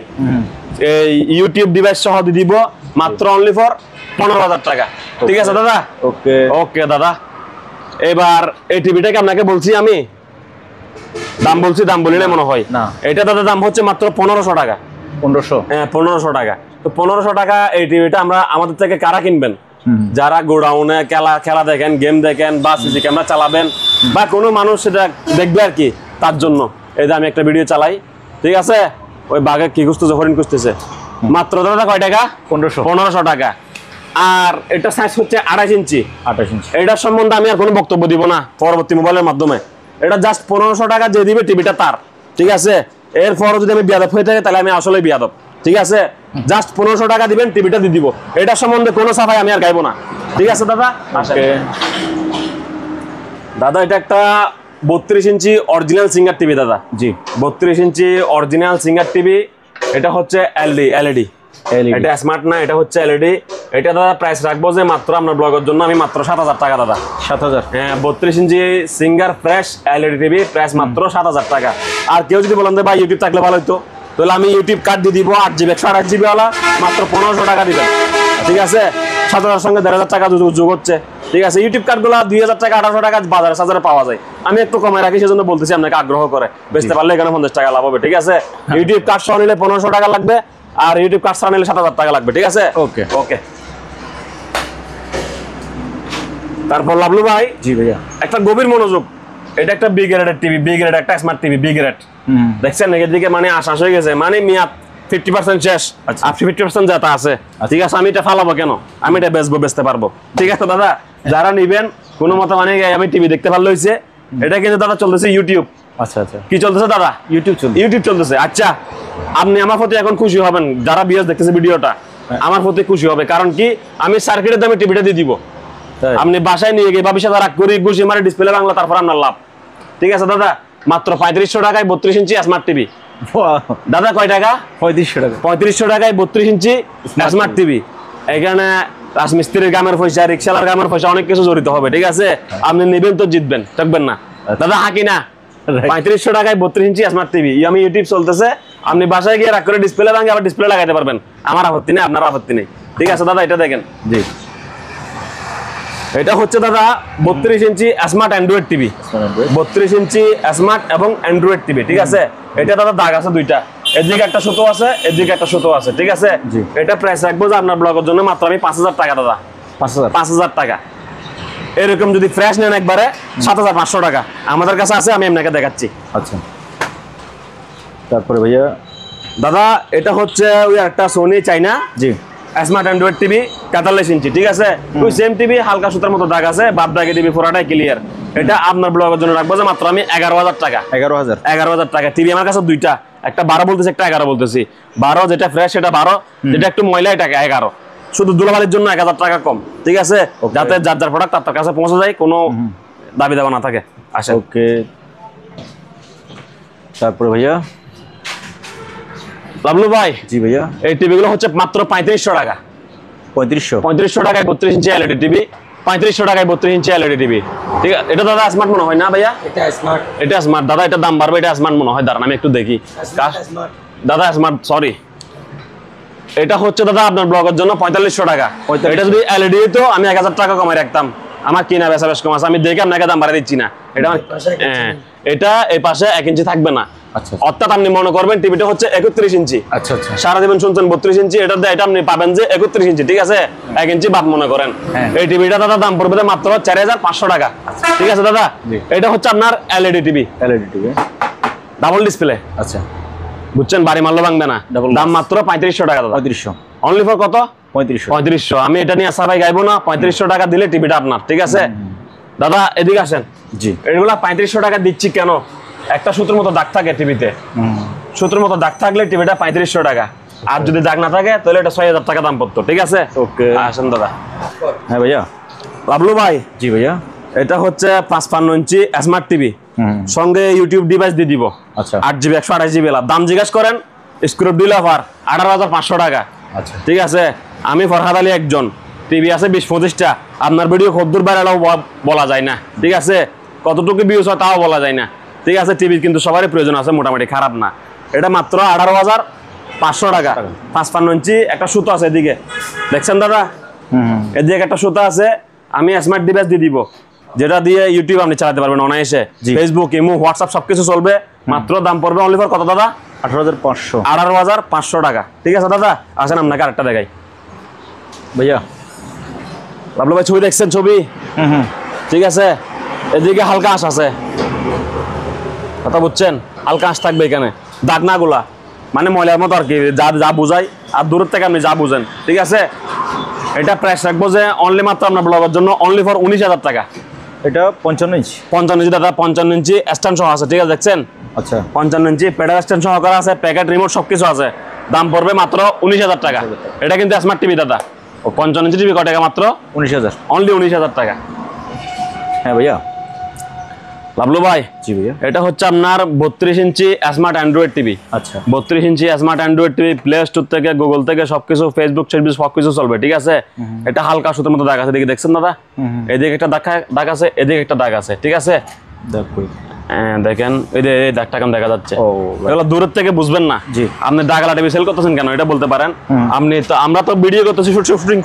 এই ইউটিউব ডিভাইস সহ দিয়ে দিব মাত্র অনলি ফর 15,000 টাকা। ঠিক আছে দাদা, ওকে ওকে দাদা। এবার এই টিভিটাকে আপনাকে বলছি আমি দাম বলছি, দাম বলিলে মনে হয় না, এটা দাদা দাম হচ্ছে মাত্র 1500 টাকা। 1500? হ্যাঁ, 1500 টাকা। তো 1500 টাকা এই টিভিটা আমরা আমাদের থেকে কারা কিনবেন? যারা গোডাউনে খেলা দেখেন, গেম দেখেন, বা সিসি ক্যামেরা চালাবেন, বা কোনো মানুষ সেটা দেখবে আর কি, তার জন্য এই যে আমি একটা ভিডিও চালাই। ঠিক আছে, ওই বাঘে কি খুঁজতেছে, হরিণ খুঁজতেছে। মাত্র দাদা কয় টাকা? 1500 টাকা। আর এটা সাইজ হচ্ছে 28 ইঞ্চি। এটার সম্বন্ধে আমি আর কোনো বক্তব্য দিব না পরবর্তী মোবাইলের মাধ্যমে। এটা জাস্ট 1500 টাকা যে দিবে টিভিটা তার। ঠিক আছে, এরপরও যদি আমি বিয়াদব হয়ে থাকি তাহলে আমি আসলে বিয়াদব। ঠিক আছে, জাস্ট 1500 টাকা দিবেন, টিভিটা দিয়ে দিব। এটার সম্বন্ধে কোনো সাফাই আমি আর গাইবো না। ঠিক আছে দাদা, দাদা এটা একটা 32 ইঞ্চি অরিজিনাল সিঙ্গার টিভি দাদা। জি, 32 ইঞ্চি অরিজিনাল সিঙ্গার টিভি। এটা হচ্ছে এলইডি, এটা স্মার্ট না, এটা হচ্ছে এলইডি। এটা দাদা প্রাইস রাখবো যে মাত্র আপনার ব্লগের জন্য আমি মাত্র 7,000 টাকা দাদা। 7,000? হ্যাঁ, 32 inch Singer fresh LED TV, price মাত্র 7,000 টাকা। আর কেউ যদি বলেন যে ভাই ইউটিউব থাকলে ভালো হতো, তাহলে আমি ইউটিউব কার্ড দিয়ে দিব 8GB 128GB ওয়ালা, মাত্র 1500 টাকা দিবেন। ঠিক আছে, 7,000 সঙ্গে 1,500 টাকা যোগ হচ্ছে। ঠিক আছে, ইউটিউব কার্ডগুলো 2,000 টাকা 1,800 টাকা বাজারে সাজারে পাওয়া যায়। আমি একটু কমায় রাখি, সেজন্য বলতেছি আপনাকে আগ্রহ করে বেচতে পারলে এখানে 50 টাকা লাভ হবে। ঠিক আছে, ইউটিউব কার্ড সহ নিলে 1500 টাকা লাগবে, আর ইউটিউব কার্ড ছাড়া নিলে 7,000 টাকা লাগবে। ঠিক আছে, ওকে ওকে। তারপর লাভলু ভাই, জি ভাইয়া, একটা গভীর মনোযোগ। এটা একটা বি গ্রেডের টিভি, বি গ্রেড, একটা স্মার্ট টিভি বি গ্রেড। দেখছেন এদিকে মানে আশাস হয়ে গেছে, মানে মিয়াদ 50% শেষ, আর 50% যেটা আছে। ঠিক আছে, আমি এটা ফালাবো কেন? আমি এটা বেচতে পারবো। ঠিক আছে দাদা, যারা নিবেন কোনো মতো মানে আমি টিভি দেখতে ভালো হয়েছে। এটা কিন্তু দাদা চলতেছে ইউটিউব, আচ্ছা আচ্ছা, কি চলতেছে দাদা? ইউটিউব চলছে। ইউটিউব চলতেছে। আচ্ছা, আপনি আমার প্রতি এখন খুশি হবেন, যারা বিয়াস দেখতেছে ভিডিওটা আমার প্রতি খুশি হবে, কারণ কি আমি সার্কিটের দামে টিভিটা দিয়ে দিব। তাই? আপনি বাসায় নিয়ে গিয়ে ভবিষ্যৎ রাখ করি ঘুষি মারে ডিসপ্লে বাংলা, তারপর আপনার লাভ। ঠিক আছে দাদা, মাত্র 3500 টাকায় 32 ইঞ্চি স্মার্ট টিভি। দাদা কয় টাকা? 3500 টাকা। 3500 টাকায় 32 ইঞ্চি স্মার্ট টিভি। এখানে রাজমিস্ত্রির গ্রামের পয়সা, রিক্সালার গ্রামের পয়সা, অনেক কিছু জড়িত হবে। ঠিক আছে, আপনি নেবেন তো জিতবেন, থাকবেন না। দাদা হাকি না, 3500 টাকায় 32 ইঞ্চি স্মার্ট টিভি। আমি ইউটিউব চলতেছে, আপনি বাসায় গিয়ে রাখ করে ডিসপ্লে ভাঙে আবার ডিসপ্লে লাগাইতে পারবেন। আমার আপত্তি নেই, আপনার আপত্তি নেই। ঠিক আছে দাদা, এটা দেখেন। জি, এটা হচ্ছে দাদা 32 inch smart Android TV. 32 inch smart এবং অ্যান্ড্রয়েড টিভি। ঠিক আছে, এটা দাদা দাগ আছে দুইটা, এদিকে একটা সুতো আছে, এদিকে একটা সুতো আছে। ঠিক আছে, এটা প্রাইস রাখবো যে আপনার ব্লগের জন্য মাত্র আমি 5000 টাকা দাদা। 5000 টাকা। এরকম যদি ফ্রেশ নেন একবারে 7500 টাকা আমাদের কাছে আছে, আমি আপনাকে দেখাচ্ছি। আচ্ছা, তারপরে ভাইয়া দাদা এটা হচ্ছে ওই একটা সোনি চাইনা জি স্মার্ট অ্যান্ড্রয়েড টিভি 43 ইঞ্চি। ঠিক আছে, ওই সেম টিভি, হালকা সুতার মতো দাগ আছে, বাদ দাগে টিভি পুরাটাই ক্লিয়ার। এটা আপনার ব্লগের জন্য রাখবো যে মাত্র আমি 11000 টাকা। 11000 টাকা। টিভি আমার কাছে দুইটা, একটা 12 বলতেছি, একটা 11 বলতেছি। 12 যেটা ফ্রেশ সেটা 12, যেটা একটু ময়লা এটা 11। শুধু দুলাবালির জন্য 1000 টাকা কম। ঠিক আছে, যাতে যার যার প্রোডাক্ট তার কাছে পৌঁছে যায়, কোনো দাবি দাবা না থাকে। আসেন। ওকে, তারপরে ভাইয়া লাবলু ভাই। জি ভাইয়া, এই টিভিগুলো হচ্ছে মাত্র 3500 টাকা। 3500 টাকায় 32 ইঞ্চি এলইডি টিভি। 3500 টাকায় 32 ইঞ্চি এলইডি টিভি। ঠিক আছে, এটা দাদা স্মার্ট মনে হয় না ভাইয়া? এটা স্মার্ট দাদা, এটা দাম বাড়বে, এটা স্মার্ট মনে হয়। দাঁড়ান আমি একটু দেখি। দাদা স্মার্ট, সরি, এটা হচ্ছে দাদা আপনার ব্লগের জন্য 4500 টাকা। এটা যদি এলইডি হতো আমি 1000 টাকা কমাই রাখতাম, আমার কিনা বেচা বেশ কম আছে, আমি দেখে আপনাকে দাম বাড়াই দিচ্ছি না। এটা এটা এই পাশে 1 ইঞ্চি থাকবে না। আচ্ছা, অর্থাৎ আপনি মনে করবেন টিভিটা হচ্ছে 31 ইঞ্চি। আচ্ছা আচ্ছা, সারা জীবন শুনছেন 32 ইঞ্চি, এটা আপনি পাবেন যে 31 ইঞ্চি। ঠিক আছে, 1 ইঞ্চি বাদ মনে করেন। এই টিভিটা দাদা দাম পড়বে মাত্র 4500 টাকা। ঠিক আছে দাদা, এটা হচ্ছে আপনার এলইডি টিভি, ডাবল ডিসপ্লে। আচ্ছা, বুঝছেন, বাড়ি মারলো ভাঙবে না। দাম মাত্র 3500 টাকা দাদা। 3500 অনলি ফর কত? 3500। আমি এটা নিয়ে সারাই গাইবো না। 3500 টাকা দিলে টিভিটা আপনার। ঠিক আছে দাদা, এদিকে আসেন। জি, এগুলা 3500 টাকা দিচ্ছি কেন? একটা সুতোর মতো দাগ থাকে টিভিতে, সুতোর মতো দাগ থাকলে টিভিটা 3500 টাকা, আর যদি দাগ না থাকে তাহলে এটা 6000 টাকা দাম পড়তো। ঠিক আছে, ওকে, আসেন দাদা। হ্যাঁ ভাইয়া। লাবলু ভাই। জি ভাইয়া, এটা হচ্ছে 55 ইঞ্চি স্মার্ট টিভি, সঙ্গে ইউটিউব ডিভাইস দিয়ে দিব। আচ্ছা, 8GB 128GB দাম জিজ্ঞেস করেন, স্ক্রুপ ডিল অফার 18500 টাকা। আচ্ছা, ঠিক আছে, আমি ফরহাদ আলী একজন, টিভি আছে 20-25টা। আপনার ভিডিও কতদূর বাইরেও বলা যায় না। ঠিক আছে, কতটুকু ভিউজ হয় তাও বলা যায় না। ঠিক আছে, টিভি কিন্তু সবারই প্রয়োজন আছে, মোটামুটি খারাপ না। এটা মাত্র 18500 টাকা। 55 ইঞ্চি একটা সুতো আছে এদিকে, দেখছেন দাদা? এদিকে একটা সুতো আছে। আমি স্মার্ট ডিভাইস দিয়ে দিব, যেটা দিয়ে ইউটিউব আপনি চালাতে পারবেন অনায়াসে, ফেসবুক, ইমো, হোয়াটসঅ্যাপ সবকিছু চলবে। মাত্র দাম পড়বে অনলি ফর কত দাদা? 18500। 18500 টাকা। ঠিক আছে দাদা, আসেন আপনাকে আরেকটা দেখাই। ভাইয়া লাবলু ভাই ছবি দেখছেন? ছবি ঠিক আছে, এদিকে হালকা আঁশ আছে, কথা বুঝছেন? হালকা আঁশ থাকবে এখানে, দাগ না গুলা, মানে ময়লার মতো আর কি, যা বুঝাই আর দূরের থেকে আপনি যা বুঝেন। ঠিক আছে, এটা প্রাইস রাখবো যে অনলি মাত্র আপনার ব্লগের জন্য অনলি ফর 19000 টাকা। এটা 55 ইঞ্চি। 55 ইঞ্চি দাদা, 55 ইঞ্চি স্ট্যান্ড সহ আছে। ঠিক আছে, দেখছেন? আচ্ছা, 55 ইঞ্চি প্যাডাল স্ট্যান্ড সহকারে আছে, প্যাকেট, রিমোট সবকিছু আছে। দাম পড়বে মাত্র 19000 টাকা। এটা কিন্তু স্মার্ট টিভি দাদা। 55 ইঞ্চি টিভি কত টাকা? মাত্র 19000। অনলি 19000 টাকা। হ্যাঁ ভাইয়া। লাবলু ভাই। জি ভাইয়া, এটা হচ্ছে আপনার 32 ইঞ্চি স্মার্ট অ্যান্ড্রয়েড টিভি। আচ্ছা, 32 inch smart Android TV, play store থেকে, গুগল থেকে সবকিছু, ফেসবুক সার্ভিস সবকিছু চলবে। ঠিক আছে, এটা হালকা সুতোর মতো দাগ আছে, এদিকে দেখছেন দাদা? এদিকে একটা দাগ আছে, এদিকে একটা দাগ আছে। ঠিক আছে, দেখেন এই দাগটা কেমন দেখা যাচ্ছে। এগুলো দূরের থেকে বুঝবেন না। জি, আপনি দাগালা টিভি সেল করতেছেন কেন এটা বলতে পারেন। আপনি তো, আমরা তো ভিডিও করতেছি,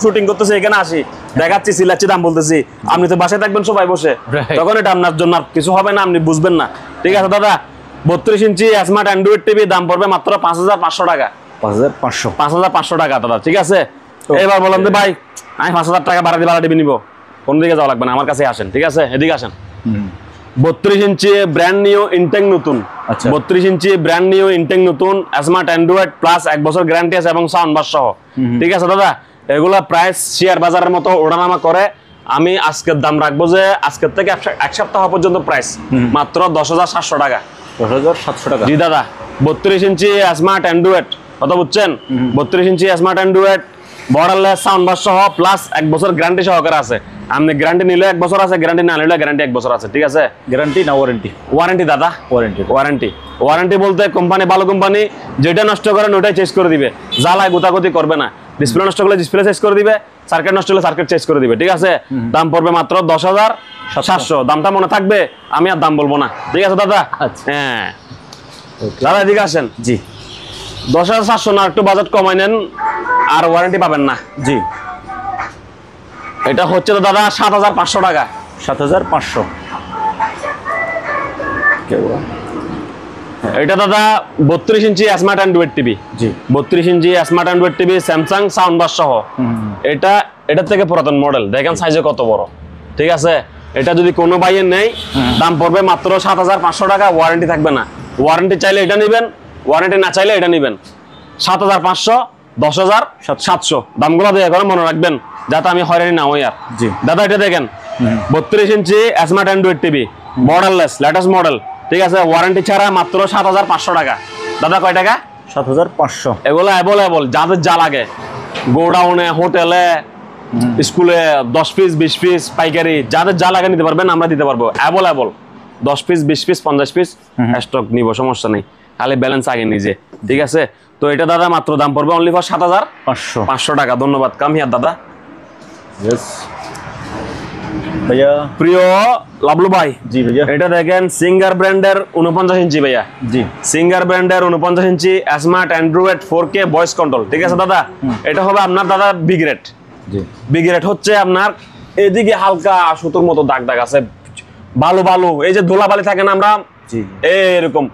শুটিং করতেছি, এখানে আসি, দেখাচ্ছি, সিলাচ্ছি, দাম বলতেছি। আপনি তো বাসায় থাকবেন সবাই বসে, তখন এটা আপনার জন্য কিছু হবে না, আপনি বুঝবেন না। ঠিক আছে দাদা, 32 ইঞ্চি স্মার্ট অ্যান্ড্রয়েড টিভি দাম পড়বে মাত্র 5500 টাকা। 5500 টাকা দাদা। ঠিক আছে, এবার বললাম যে ভাই আমি 5000 টাকা ভাড়া টিভি নিবো, কোন দিকে যাওয়া লাগবে না, আমার কাছে আসেন। ঠিক আছে, এদিকে আসেন। 32 ইঞ্চি ব্র্যান্ড নিউ ইনটেক নতুন। 32 ইঞ্চি ব্র্যান্ড নিউ ইনটেক নতুন স্মার্ট অ্যান্ড্রয়েড প্লাস 1 বছর গ্যারান্টি আছে এবং সাউন্ড বার সহ। ঠিক আছে দাদা, এগুলা প্রাইস শেয়ার বাজারের মতো ওঠানামা করে। আমি আজকের দাম রাখবো যে আজকের থেকে 1 সপ্তাহ পর্যন্ত প্রাইস মাত্র 10700 টাকা। 10,700 টাকা। জি দাদা 32 ইঞ্চি স্মার্ট অ্যান্ড্রয়েড, কথা বুঝছেন? 32 inch smart Android, borderless sound bar সহ, প্লাস 1 বছর গ্যারান্টি সহকারে আছে। আপনি গ্যারান্টি নিলে 1 বছর আছে, গ্যারান্টি না নিলে গ্যারান্টি 1 বছর আছে, ঠিক আছে? গ্যারান্টি না ওয়ারেন্টি? ওয়ারেন্টি দাদা, ওয়ারেন্টি বলতে কোম্পানি ভালো কোম্পানি, যেটা নষ্ট করেন ওটাই চেঞ্জ করে দিবে, জ্বালায় গুতাগুতি করবে না। ডিসপ্লে নষ্ট করলে ডিসপ্লে চেঞ্জ করে দিবে, সার্কিট নষ্ট হলে সার্কিট চেঞ্জ করে দিবে, ঠিক আছে? দাম পড়বে মাত্র 10,700। দামটা মনে থাকবে, আমি আর দাম বলবো না, ঠিক আছে দাদা? হ্যাঁ দাদা এদিকে আসেন। জি 10,700 না, একটু বাজেট কমাই নেন, আর ওয়ারেন্টি পাবেন না। জি এটা হচ্ছে তো দাদা 7,500 টাকা। 7,500। এটা দাদা 32 ইঞ্চি স্মার্ট অ্যান্ড্রয়েড টিভি। জি 32 inch smart Android TV, Samsung sound bar সহ। এটার থেকে পুরাতন মডেল, দেখেন সাইজে কত বড়, ঠিক আছে? এটা যদি কোনো ভাইয়ের নেই, দাম পড়বে মাত্র 7,500 টাকা, ওয়ারেন্টি থাকবে না। ওয়ারেন্টি চাইলে এটা নেবেন, ওয়ারেন্টি না চাইলে এটা নেবেন। 7,500, 10,700 দামগুলো দিয়ে করে মনে রাখবেন, যাতে আমি হয়রানি না হই আর। জি দাদা এটা দেখেন 32 inch smart Android TV, borderless latest model, ঠিক আছে? ওয়ারেন্টি ছাড়া মাত্র 7,500 টাকা। দাদা কয় টাকা? 7,500। এগুলো অ্যাভেলেবল, যাদের যা লাগে, গোডাউনে, হোটেলে, স্কুলে 10 পিস 20 পিস পাইকারি, যাদের যা লাগে নিতে পারবেন, আমরা দিতে পারবো available. 10 piece 20 piece 50 piece stock নিব, সমস্যা নেই, খালি ব্যালেন্স আগে নিজে, ঠিক আছে? তো এটা দাদা মাত্র দাম পড়বে অনলি ফর 7,500 টাকা। ধন্যবাদ, কাম হিয়ার দাদা। ভাইয়া প্রিয় লাবলু ভাই, জি ভাইয়া, এটা দেখেন সিঙ্গার ব্র্যান্ডের 49 ইঞ্চি ভাইয়া। জি সিঙ্গার ব্র্যান্ডের 49 inch smart Android 4K voice control, ঠিক আছে দাদা? এটা হবে আপনার দাদা বি গ্রেড। জি বি গ্রেড হচ্ছে আপনার এদিকে হালকা সুতোর মতো দাগ দাগ আছে, ভালো ভালো, এই যে ধুলাবালি থাকে না আমরা, জি এরকম।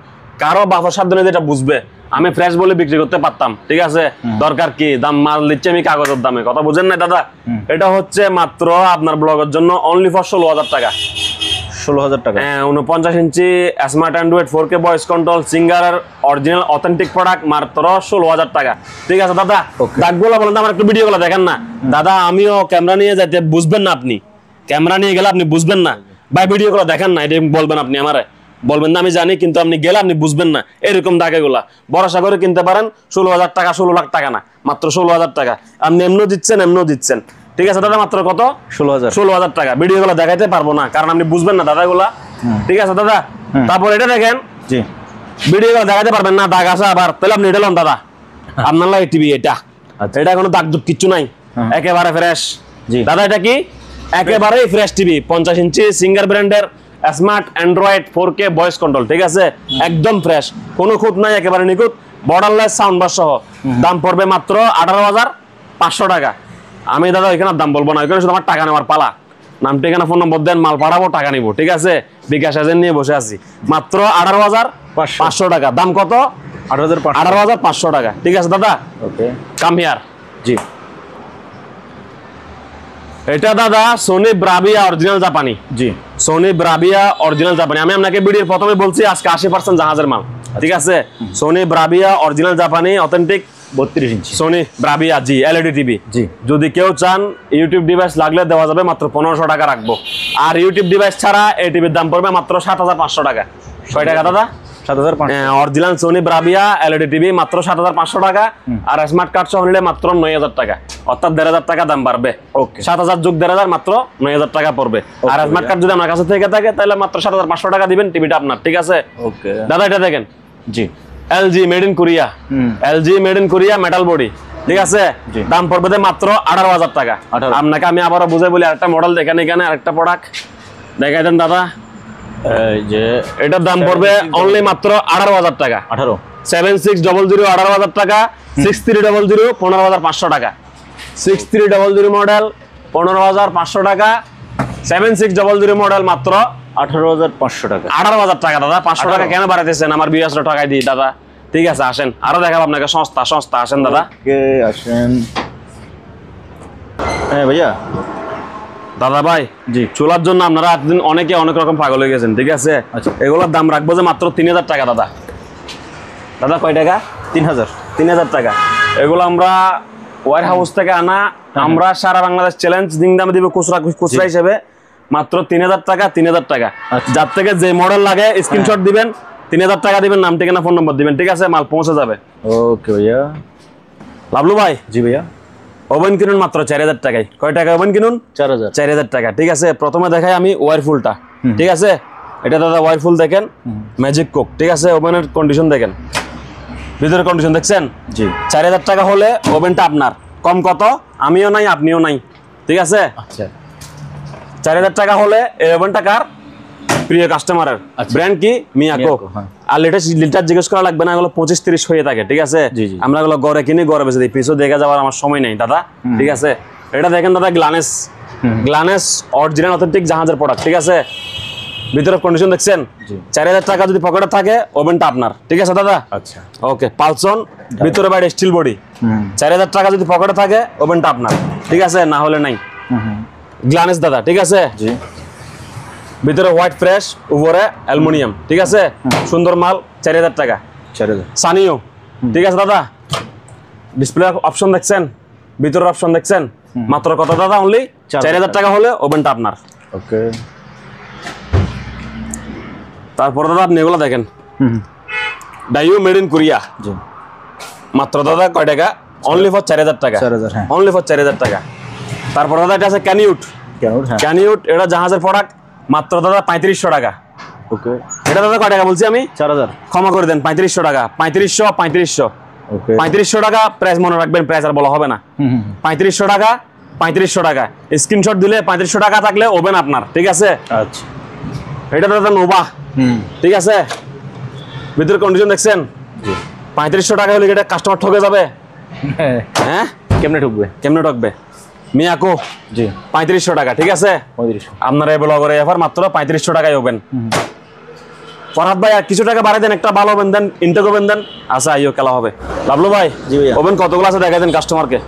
কারো বাসার সাবধানে যেটা বুঝবে, আমি ফ্রেশ বলে বিক্রি করতে পারতাম, ঠিক আছে? দরকার কি, দাম মাল দিচ্ছে আমি কাগজের দামে, কথা বুঝেন না দাদা? এটা হচ্ছে মাত্র আপনার ব্লগের জন্য অনলি ফর 16,000 টাকা। 16,000 টাকা। হ্যাঁ 49 inch smart Android 4K voice control, সিঙ্গারের অরিজিনাল অথেন্টিক প্রোডাক্ট, মাত্র 16,000 টাকা, ঠিক আছে দাদা? দাগগুলো বলেন, আমার একটু ভিডিওগুলো দেখেন না দাদা। আমিও ক্যামেরা নিয়ে যাইতে বুঝবেন না, আপনি ক্যামেরা নিয়ে গেলে আপনি বুঝবেন না ভাই, ভিডিওগুলো দেখেন না, এটা বলবেন আপনি আমারে, বলবেন না আমি জানি, কিন্তু আপনি গেলে আপনি বুঝবেন না। এরকম দাগেগুলা ভরসা করে কিনতে পারেন। 16,000 টাকা, 16 লাখ টাকা না, মাত্র 16,000 টাকা। আপনি এমনও দিচ্ছেন, ঠিক আছে দাদা? মাত্র কত? 16,000 টাকা। ভিডিওগুলো দেখাইতে পারবো না, কারণ আপনি বুঝবেন না দাদাগুলা, ঠিক আছে দাদা? তারপর এটা দেখেন, জি ভিডিওগুলো দেখাইতে পারবেন না, দাগ আছে আবার, তাহলে আপনি এটা লন দাদা, আপনার লাগে টিভি এটা, এটা কোনো দাগ দুগ কিচ্ছু নাই, একেবারে ফ্রেশ। জি দাদা এটা কি? একেবারেই ফ্রেশ টিভি, 50 ইঞ্চি সিঙ্গার ব্র্যান্ডের smart Android 4K voice control, ঠিক আছে? একদম ফ্রেশ, কোনো খুঁত নাই, একেবারে নিখুঁত, বর্ডারলেস সাউন্ড বার সহ। দাম পড়বে মাত্র 18,500 টাকা। আমি দাদা এখানে দাম বলবো না, ওইখানে শুধু আমার টাকা নেওয়ার পালা। নাম ঠিকানা ফোন নম্বর দেন, মাল পাঠাবো, টাকা নিবো, ঠিক আছে? বিকাশ এজেন্ট নিয়ে বসে আছি। মাত্র 18,500 টাকা। দাম কত? 18,500 টাকা, ঠিক আছে দাদা? ওকে, কাম হিয়ার। জি এটা দাদা সোনি ব্রাভিয়া অরিজিনাল জাপানি। জি সোনি ব্রাভিয়া অরিজিনাল জাপানি। আমি আপনাকে ভিডিওর প্রথমে বলছি আজকে 80% জাহাজের মাল, ঠিক আছে? সোনি ব্রাভিয়া অরিজিনাল জাপানি অথেন্টিক 32 ইঞ্চি সোনি ব্রাভিয়া, জি এলইডি টিভি। জি যদি কেউ চান ইউটিউব ডিভাইস লাগলে দেওয়া যাবে, মাত্র 1500 টাকা রাখবো। আর ইউটিউব ডিভাইস ছাড়া এই টিভির দাম পড়বে মাত্র 7,500 টাকা। কয় টাকা দাদা? 7,500। Original Sony Bravia LED TV মাত্র 7,500 টাকা। আর স্মার্ট কার্ড সহ নিলে মাত্র 9,000 টাকা, অর্থাৎ 1,500 টাকা দাম বাড়বে। ওকে, 7,000 যোগ 1,500 মাত্র 9,000 টাকা পড়বে। আর স্মার্ট কার্ড যদি আমার কাছে থেকে থাকে তাহলে মাত্র 7,500 টাকা দিবেন, টিভিটা আপনার, ঠিক আছে? ওকে দাদা এটা দেখেন, জি LG made in Korea, LG made in Korea metal body, ঠিক আছে? দাম পড়বে মাত্র 18,000 টাকা। আপনাকে আমি আবারও বুঝাই বলি, আরেকটা মডেল দেখেন, এখানে আরেকটা প্রোডাক্ট দেখাই দেন দাদা। এই যে এটার দাম পড়বে অনলি মাত্র 18,000 টাকা। 7600 18,000 টাকা। 6300 15,500 টাকা। 6300 মডেল 15,500 টাকা। 7600 মডেল মাত্র 18,500 টাকা। 18,000 টাকা দাদা। 500 টাকা কেন বাড়াইতেছেন? আমার বিয়াসটা টাকায় দিই দাদা, ঠিক আছে? আসেন আরো দেখাবো আপনাকে সস্তা আসেন দাদা। আসেন। হ্যাঁ ভাইয়া। দাদা ভাই, জি চুলার জন্য আপনারা এতদিন অনেকে অনেক রকম পাগল হয়ে গেছেন, ঠিক আছে? এগুলোর দাম রাখবো যে মাত্র 3,000 টাকা দাদা। দাদা কয় টাকা? 3,000 টাকা। এগুলো আমরা ওয়ার হাউস থেকে আনা, আমরা সারা বাংলাদেশ চ্যালেঞ্জ দিন দামে দিব খুচরা হিসেবে মাত্র 3,000 টাকা। 3,000 টাকা। যার থেকে যে মডেল লাগে স্ক্রিনশট দিবেন, 3000 টাকা দিবেন, নাম ঠিকানা ফোন নম্বর দিবেন, ঠিক আছে, মাল পৌঁছে যাবে। ওকে ভাইয়া। লাভলু ভাই, জি ভাইয়া। ওভেন কিনুন মাত্র 4000 টাকায়। কয় টাকা ওভেন কিনুন? 4000 টাকা, ঠিক আছে। প্রথমে দেখাই আমি ওয়ারফুলটা, ঠিক আছে। এটা দাদা ওয়ারফুল দেখেন, ম্যাজিক কুক, ঠিক আছে। ওভেনের কন্ডিশন দেখেন, ভিতরের কন্ডিশন দেখছেন? জি। 4000 টাকা হলে ওভেনটা আপনার। কম কত? আমিও নাই, আপনিও নাই, ঠিক আছে। আচ্ছা। 4000 টাকা হলে এই ওভেনটা কার? প্রিয় কাস্টমারের। ব্র্যান্ড কি? মিয়াকো। আর লিটার জিজ্ঞেস করা লাগবে না, এগুলো 25-30 হয়ে থাকে, ঠিক আছে। আমরা এগুলো গড়ে কিনি, গড়ে বেঁচে দিই, পিছু দেখে যাওয়ার আমার সময় নেই দাদা, ঠিক আছে। এটা দেখেন দাদা, গ্লানেস অরিজিনাল অথেন্টিক জাহাজের প্রোডাক্ট, ঠিক আছে। ভিতরের কন্ডিশন দেখছেন? 4000 টাকা যদি পকেটে থাকে, ওভেনটা আপনার, ঠিক আছে দাদা। আচ্ছা, ওকে। পালসন, ভিতরে বাইরে স্টিল বডি। 4000 টাকা যদি পকেটে থাকে, ওভেনটা আপনার, ঠিক আছে, না হলে নাই। গ্লানেস দাদা, ঠিক আছে। জি। ভিতরে হোয়াইট ফ্রেশ, উপরে অ্যালুমিনিয়াম, ঠিক আছে। সুন্দর মাল, 4000 টাকা। 4000। সানিও, ঠিক আছে দাদা। ডিসপ্লে অপশন দেখছেন, ভিতরের অপশন দেখছেন, মাত্র কত দাদা? অনলি 4000 টাকা হলে ওভেনটা আপনার। ওকে। তারপরে দাদা আপনি এগুলো দেখেন, ডাইও মেড ইন কোরিয়া, জি। মাত্র দাদা কয় টাকা? অনলি ফর 4000 টাকা। 4000, হ্যাঁ। অনলি ফর 4000 টাকা। তারপর দাদা এটা আছে ক্যানিউট। ক্যানিউট, এটা জাহাজের প্রোডাক্ট, মাত্র দাদা 3500 টাকা। ওকে। এটা দাদা কয় টাকা বলছি আমি? 4000। ক্ষমা করে দেন, 3500 টাকা। 3500। ওকে। 3500 টাকা প্রাইস মনে রাখবেন, প্রাইস আর বলা হবে না। 3500 টাকা, 3500 টাকা। স্ক্রিনশট দিলে 3500 টাকা থাকলে ওভেন আপনার, ঠিক আছে। আচ্ছা। এটা দাদা নোভা, ঠিক আছে। ভিতরের কন্ডিশন দেখছেন? 3500 টাকা হলে এটা কাস্টমার ঠকে যাবে? হ্যাঁ, কেমনে ঢুকবে? কেমনে ঠকবে? মিয়াকো, জি। 3500 টাকা, ঠিক আছে। 3500। আপনারা এই ব্লগের অফার মাত্র 3500 টাকায় ওভেন। ফরহাদ ভাই আর কিছু টাকা বাড়াই দেন, একটা ভালো ওভেন দেন, ইনটেক ওভেন দেন, আচ্ছা আইও খেলা হবে। লাভলু ভাই, জি ভাইয়া। ওভেন কতগুলো আছে দেখাই দেন কাস্টমারকে,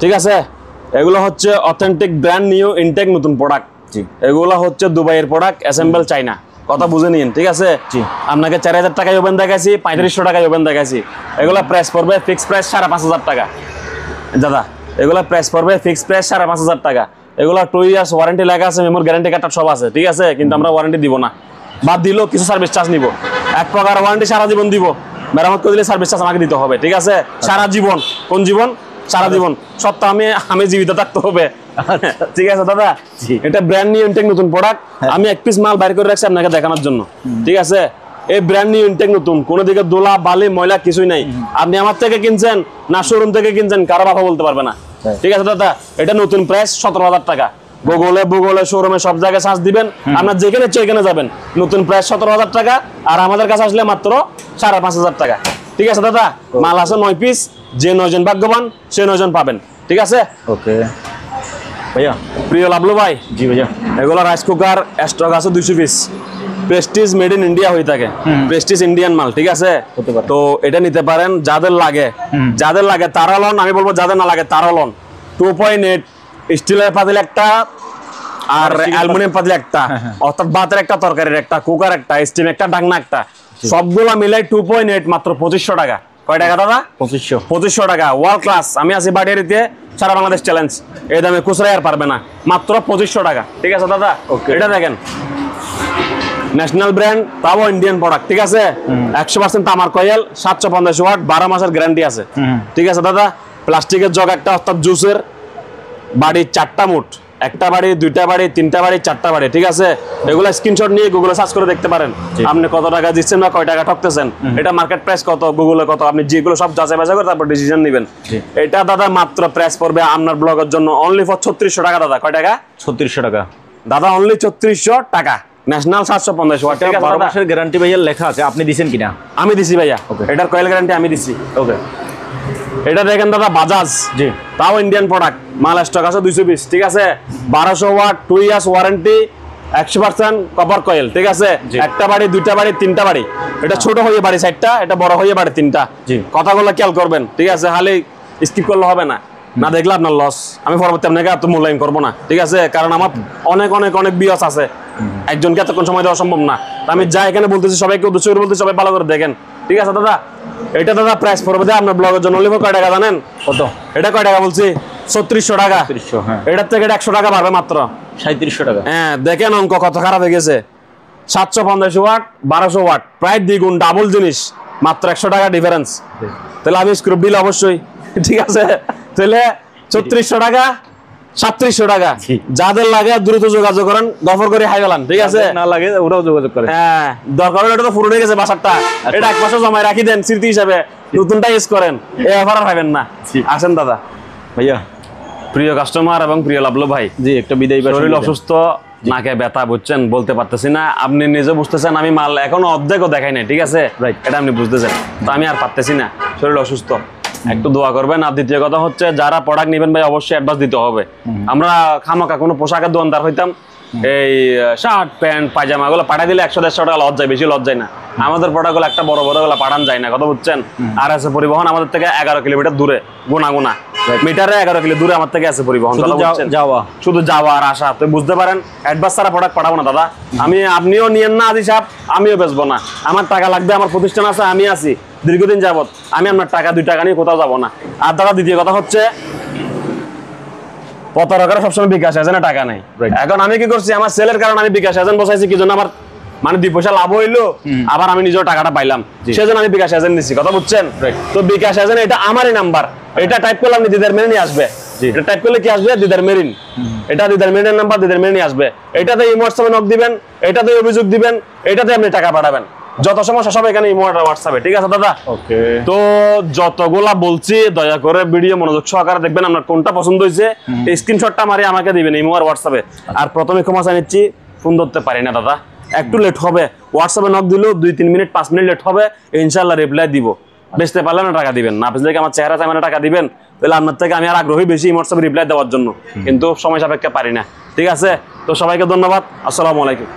ঠিক আছে। এগুলো হচ্ছে অথেন্টিক ব্র্যান্ড নিউ ইনটেক নতুন প্রোডাক্ট। জি। এগুলো হচ্ছে দুবাইয়ের প্রোডাক্ট, অ্যাসেম্বল চাইনা। কথা বুঝে নিন, ঠিক আছে। জি। আপনাকে 4000 টাকায় ওভেন দেখাইছি, 3500 টাকায় ওভেন দেখাইছি। এগুলো প্রাইস পড়বে ফিক্স প্রাইস 5500 টাকা দাদা। এগুলো প্রাইস পড়বে ফিক্স প্রাইস 5500 টাকা। এগুলো 2 ইয়ার্স ওয়ারেন্টি লেখা আছে, মেমোর গ্যারান্টি কার্ড সব আছে, ঠিক আছে। কিন্তু আমরা ওয়ারেন্টি দিব না, বাদ দিলেও কিছু সার্ভিস চার্জ নিব। 1 প্রকার ওয়ারেন্টি সারা জীবন দিব, মেরামত করে দিলে সার্ভিস চার্জ আমাকে দিতে হবে, ঠিক আছে। সারা জীবন। কোন জীবন? সারা জীবন। সত্য আমি জীবিত থাকতে হবে, ঠিক আছে দাদা। এটা ব্র্যান্ড নিউ ইনটেক নতুন প্রোডাক্ট। আমি এক পিস মাল বাইর করে রাখছি আপনাকে দেখানোর জন্য, ঠিক আছে। এই ব্র্যান্ড নিউ ইনটেক নতুন, কোনো দিকে দোলা বালি ময়লা কিছুই নাই। আপনি আমার থেকে কিনছেন না শোরুম থেকে কিনছেন, কারো কথা বলতে পারবে না, ঠিক আছে দাদা। এটা নতুন প্রাইস 17000 টাকা। গুগলে শোরুমে সব জায়গায় সার্চ দিবেন, আপনার যেখানে যেখানে যাবেন, নতুন প্রাইস 17000 টাকা। আর আমাদের কাছে আসলে মাত্র 5500 টাকা, ঠিক আছে দাদা। মাল আছে 9 পিস, যে 9 জন ভাগ্যবান সে 9 জন পাবেন, ঠিক আছে। ওকে ভাইয়া। প্রিয় লাভলু ভাই, জি ভাইয়া। এগুলো রাইস কুকার স্টক আছে 200 piece. Prestige made in India হয়ে থাকে, প্রেস্টিজ ইন্ডিয়ান মাল, ঠিক আছে। তো এটা নিতে পারেন, যাদের লাগে তারা লন। আমি বলবো যাদের না লাগে তারা লন। 2.8 স্টিলের পাতিল একটা, আর অ্যালুমিনিয়াম পাতিল একটা, অর্থাৎ ভাতের একটা, তরকারির একটা, কুকার একটা, স্টিম একটা, ঢাকনা একটা, সবগুলো মিলাই 2.8 মাত্র 2500 টাকা। কয় টাকা দাদা? 2500 টাকা। World class. আমি আছি বাড়িতে, সারা বাংলাদেশ চ্যালেঞ্জ। এই দামে খুচরা আর পারবে না, মাত্র 2500 টাকা, ঠিক আছে দাদা। এটা দেখেন, ন্যাশনাল ব্র্যান্ড, তাও ইন্ডিয়ান প্রোডাক্ট, ঠিক আছে। 100% তামার কয়েল, 750 ওয়াট, 12 মাসের গ্যারান্টি আছে, ঠিক আছে দাদা। প্লাস্টিকের জগ একটা, অর্থাৎ জুসের বাড়ি 4টা মোট, একটা বাড়ি, 2টা বাড়ি, 3টা বাড়ি, 4টা বাড়ি, ঠিক আছে। এগুলো স্ক্রিনশট নিয়ে গুগলে সার্চ করে দেখতে পারেন, আপনি কত টাকা দিচ্ছেন বা কয় টাকা ঠকতেছেন, এটা মার্কেট প্রাইস কত, গুগলে কত, আপনি যেগুলো সব যাচাই বাছাই করে তারপর ডিসিশন নেবেন। এটা দাদা মাত্র প্রাইস পড়বে আপনার ব্লগের জন্য অনলি ফর 3600 টাকা দাদা। কয় টাকা? 3600 টাকা দাদা, অনলি 3600 টাকা। ন্যাশনাল 750 ওয়াট, ঠিক আছে। 12 মাসের গ্যারান্টি ভাইয়া লেখা আছে, আপনি দিবেন কিনা? আমি দিছি ভাইয়া, এটার কয়েল গ্যারান্টি আমি দিছি। ওকে। এটা দেখেন দাদা, বাজাজ, জি, তাও ইন্ডিয়ান প্রোডাক্ট, মাল স্টক আছে 200 পিস, ঠিক আছে। 1200 watt, 2 years warranty, 100% copper coil, ঠিক আছে। একটা বাড়ি, 2টা বাড়ি, 3টা বাড়ি। এটা ছোট হয়ে বাড়ি 4টা, এটা বড় হয়ে বাড়ি 3টা। কথাগুলো খেয়াল করবেন, ঠিক আছে। খালি স্কিপ করলে হবে না, না দেখলে আপনার লস। আমি পরবর্তী আপনাকে এত মূল্যায়ন করবো না, ঠিক আছে। কারণ আমার অনেক অনেক অনেক বিয়স আছে, একজনকে এতক্ষণ সময় দেওয়া সম্ভব না। আমি যা এখানে বলতেছি সবাইকে উদ্দেশ্য করে বলতেছি, সবাই ভালো করে দেখেন, ঠিক আছে দাদা। এটা দাদা প্রাইস পড়বে আপনার ব্লগের জন্য কয় টাকা জানেন? কত? এটা কয় টাকা বলছি? 3600 টাকা। এটার থেকে 100 টাকা বাড়বে মাত্র 3700 টাকা। হ্যাঁ, দেখেন অঙ্ক কত খারাপ হয়ে গেছে। 750 ওয়াট 1200 ওয়াট প্রায় দ্বিগুণ ডাবল জিনিস, মাত্র 100 টাকা ডিফারেন্স। তাহলে আমি স্ক্রুপ দিলে অবশ্যই, ঠিক আছে, তাহলে 3400 টাকা 3700 টাকা। যাদের লাগে দ্রুত যোগাযোগ করেন, গফর করে হাই গেলান, ঠিক আছে, না লাগে ওরাও যোগাযোগ করে। হ্যাঁ দরকার হলে এটা তো পুরো হয়ে গেছে বাসারটা, এটা এক মাসও জমায় রাখি দেন স্মৃতি হিসাবে, নতুনটা ইউজ করেন, এই অফার আর পাবেন না। আসেন দাদা। ভাইয়া প্রিয় কাস্টমার এবং প্রিয় লাভলো ভাই, জি একটা বিদায় শরীর অসুস্থ, নাকে ব্যথা, বুঝছেন, বলতে পারতেছি না, আপনি নিজে বুঝতেছেন, আমি মাল এখনো অর্ধেকও দেখাই নাই, ঠিক আছে, এটা আপনি বুঝতেছেন, তো আমি আর পারতেছি না, শরীর অসুস্থ, একটু দোয়া করবেন। আর দ্বিতীয় কথা হচ্ছে যারা প্রোডাক্ট নেবেন ভাই অবশ্যই অ্যাডভান্স দিতে হবে। আমরা খামাকা কোনো পোশাকের দোকানদার হইতাম, এই শার্ট প্যান্ট পায়জামা গুলো পাঠাই দিলে 100-150 টাকা লজ যায়, বেশি লজ যায় না। আমাদের প্রোডাক্ট গুলো একটা বড় বড় গুলো পাঠান যায় না, কথা বুঝছেন। আর আছে পরিবহন আমাদের থেকে 11 কিলোমিটার দূরে, গোনা মিটারে 11 কিলো দূরে আমার থেকে আছে পরিবহন, শুধু যাওয়া আর আসা। তো বুঝতে পারেন অ্যাডভান্স ছাড়া প্রোডাক্ট পাঠাবো না দাদা। আপনিও নিয়েন না আদি সাহেব, আমিও বেচবো না, আমার টাকা লাগবে, আমার প্রতিষ্ঠান আছে, আমি আছি দীর্ঘদিন যাবত, আমি আপনার টাকা 2 টাকা নিয়ে কোথাও যাবো না। আর দাদা দ্বিতীয় কথা হচ্ছে প্রতারকেরা সবসময় বিকাশ এজেন্টে টাকা নেই। এখন আমি কি করছি, আমার সেলের কারণে আমি বিকাশ এজেন্ট বসাইছি, কি জন্য আমার মানে 2 পয়সা লাভ হইলো, আবার আমি নিজের টাকাটা পাইলাম, সেজন্য আমি বিকাশ এজেন্ট নিচ্ছি, কথা বুঝছেন। তো বিকাশ এজেন্ট এটা আমারই নাম্বার, এটা টাইপ করলে আপনি দিদার মেরিনই আসবে, এটা টাইপ করলে কি আসবে, দিদার মেরিন, এটা দিদার মেরিনের নাম্বার, দিদার মেরিনই আসবে। এটাতে হোয়াটসঅ্যাপে নক দিবেন, এটাতে অভিযোগ দিবেন, এটাতে আপনি টাকা পাঠাবেন, যত সমস্যা সব এখানে হোয়াটসঅ্যাপে, ঠিক আছে দাদা। তো যতগুলা বলছি দয়া করে ভিডিও মনোযোগ সহকারে দেখবেন, আপনার কোনটা পছন্দ হয়েছে স্ক্রিনশটটা মারি আমাকে দিবেন ইমো আর হোয়াটসঅ্যাপে। আর প্রথমে ক্ষমা চাই নিচ্ছি, ফোন ধরতে পারি না দাদা, একটু লেট হবে, হোয়াটসঅ্যাপে নক দিলেও 2-3 মিনিট 5 মিনিট লেট হবে, ইনশাল্লাহ রিপ্লাই দিব। বেচতে পারলে না টাকা দিবেন না, আপনি যদি আমার চেহারা চাই মানে টাকা দিবেন, তাহলে আপনার থেকে আমি আর আগ্রহী বেশি হোয়াটসঅ্যাপে রিপ্লাই দেওয়ার জন্য, কিন্তু সময় সাপেক্ষে পারি না, ঠিক আছে। তো সবাইকে ধন্যবাদ, আসসালামু আলাইকুম।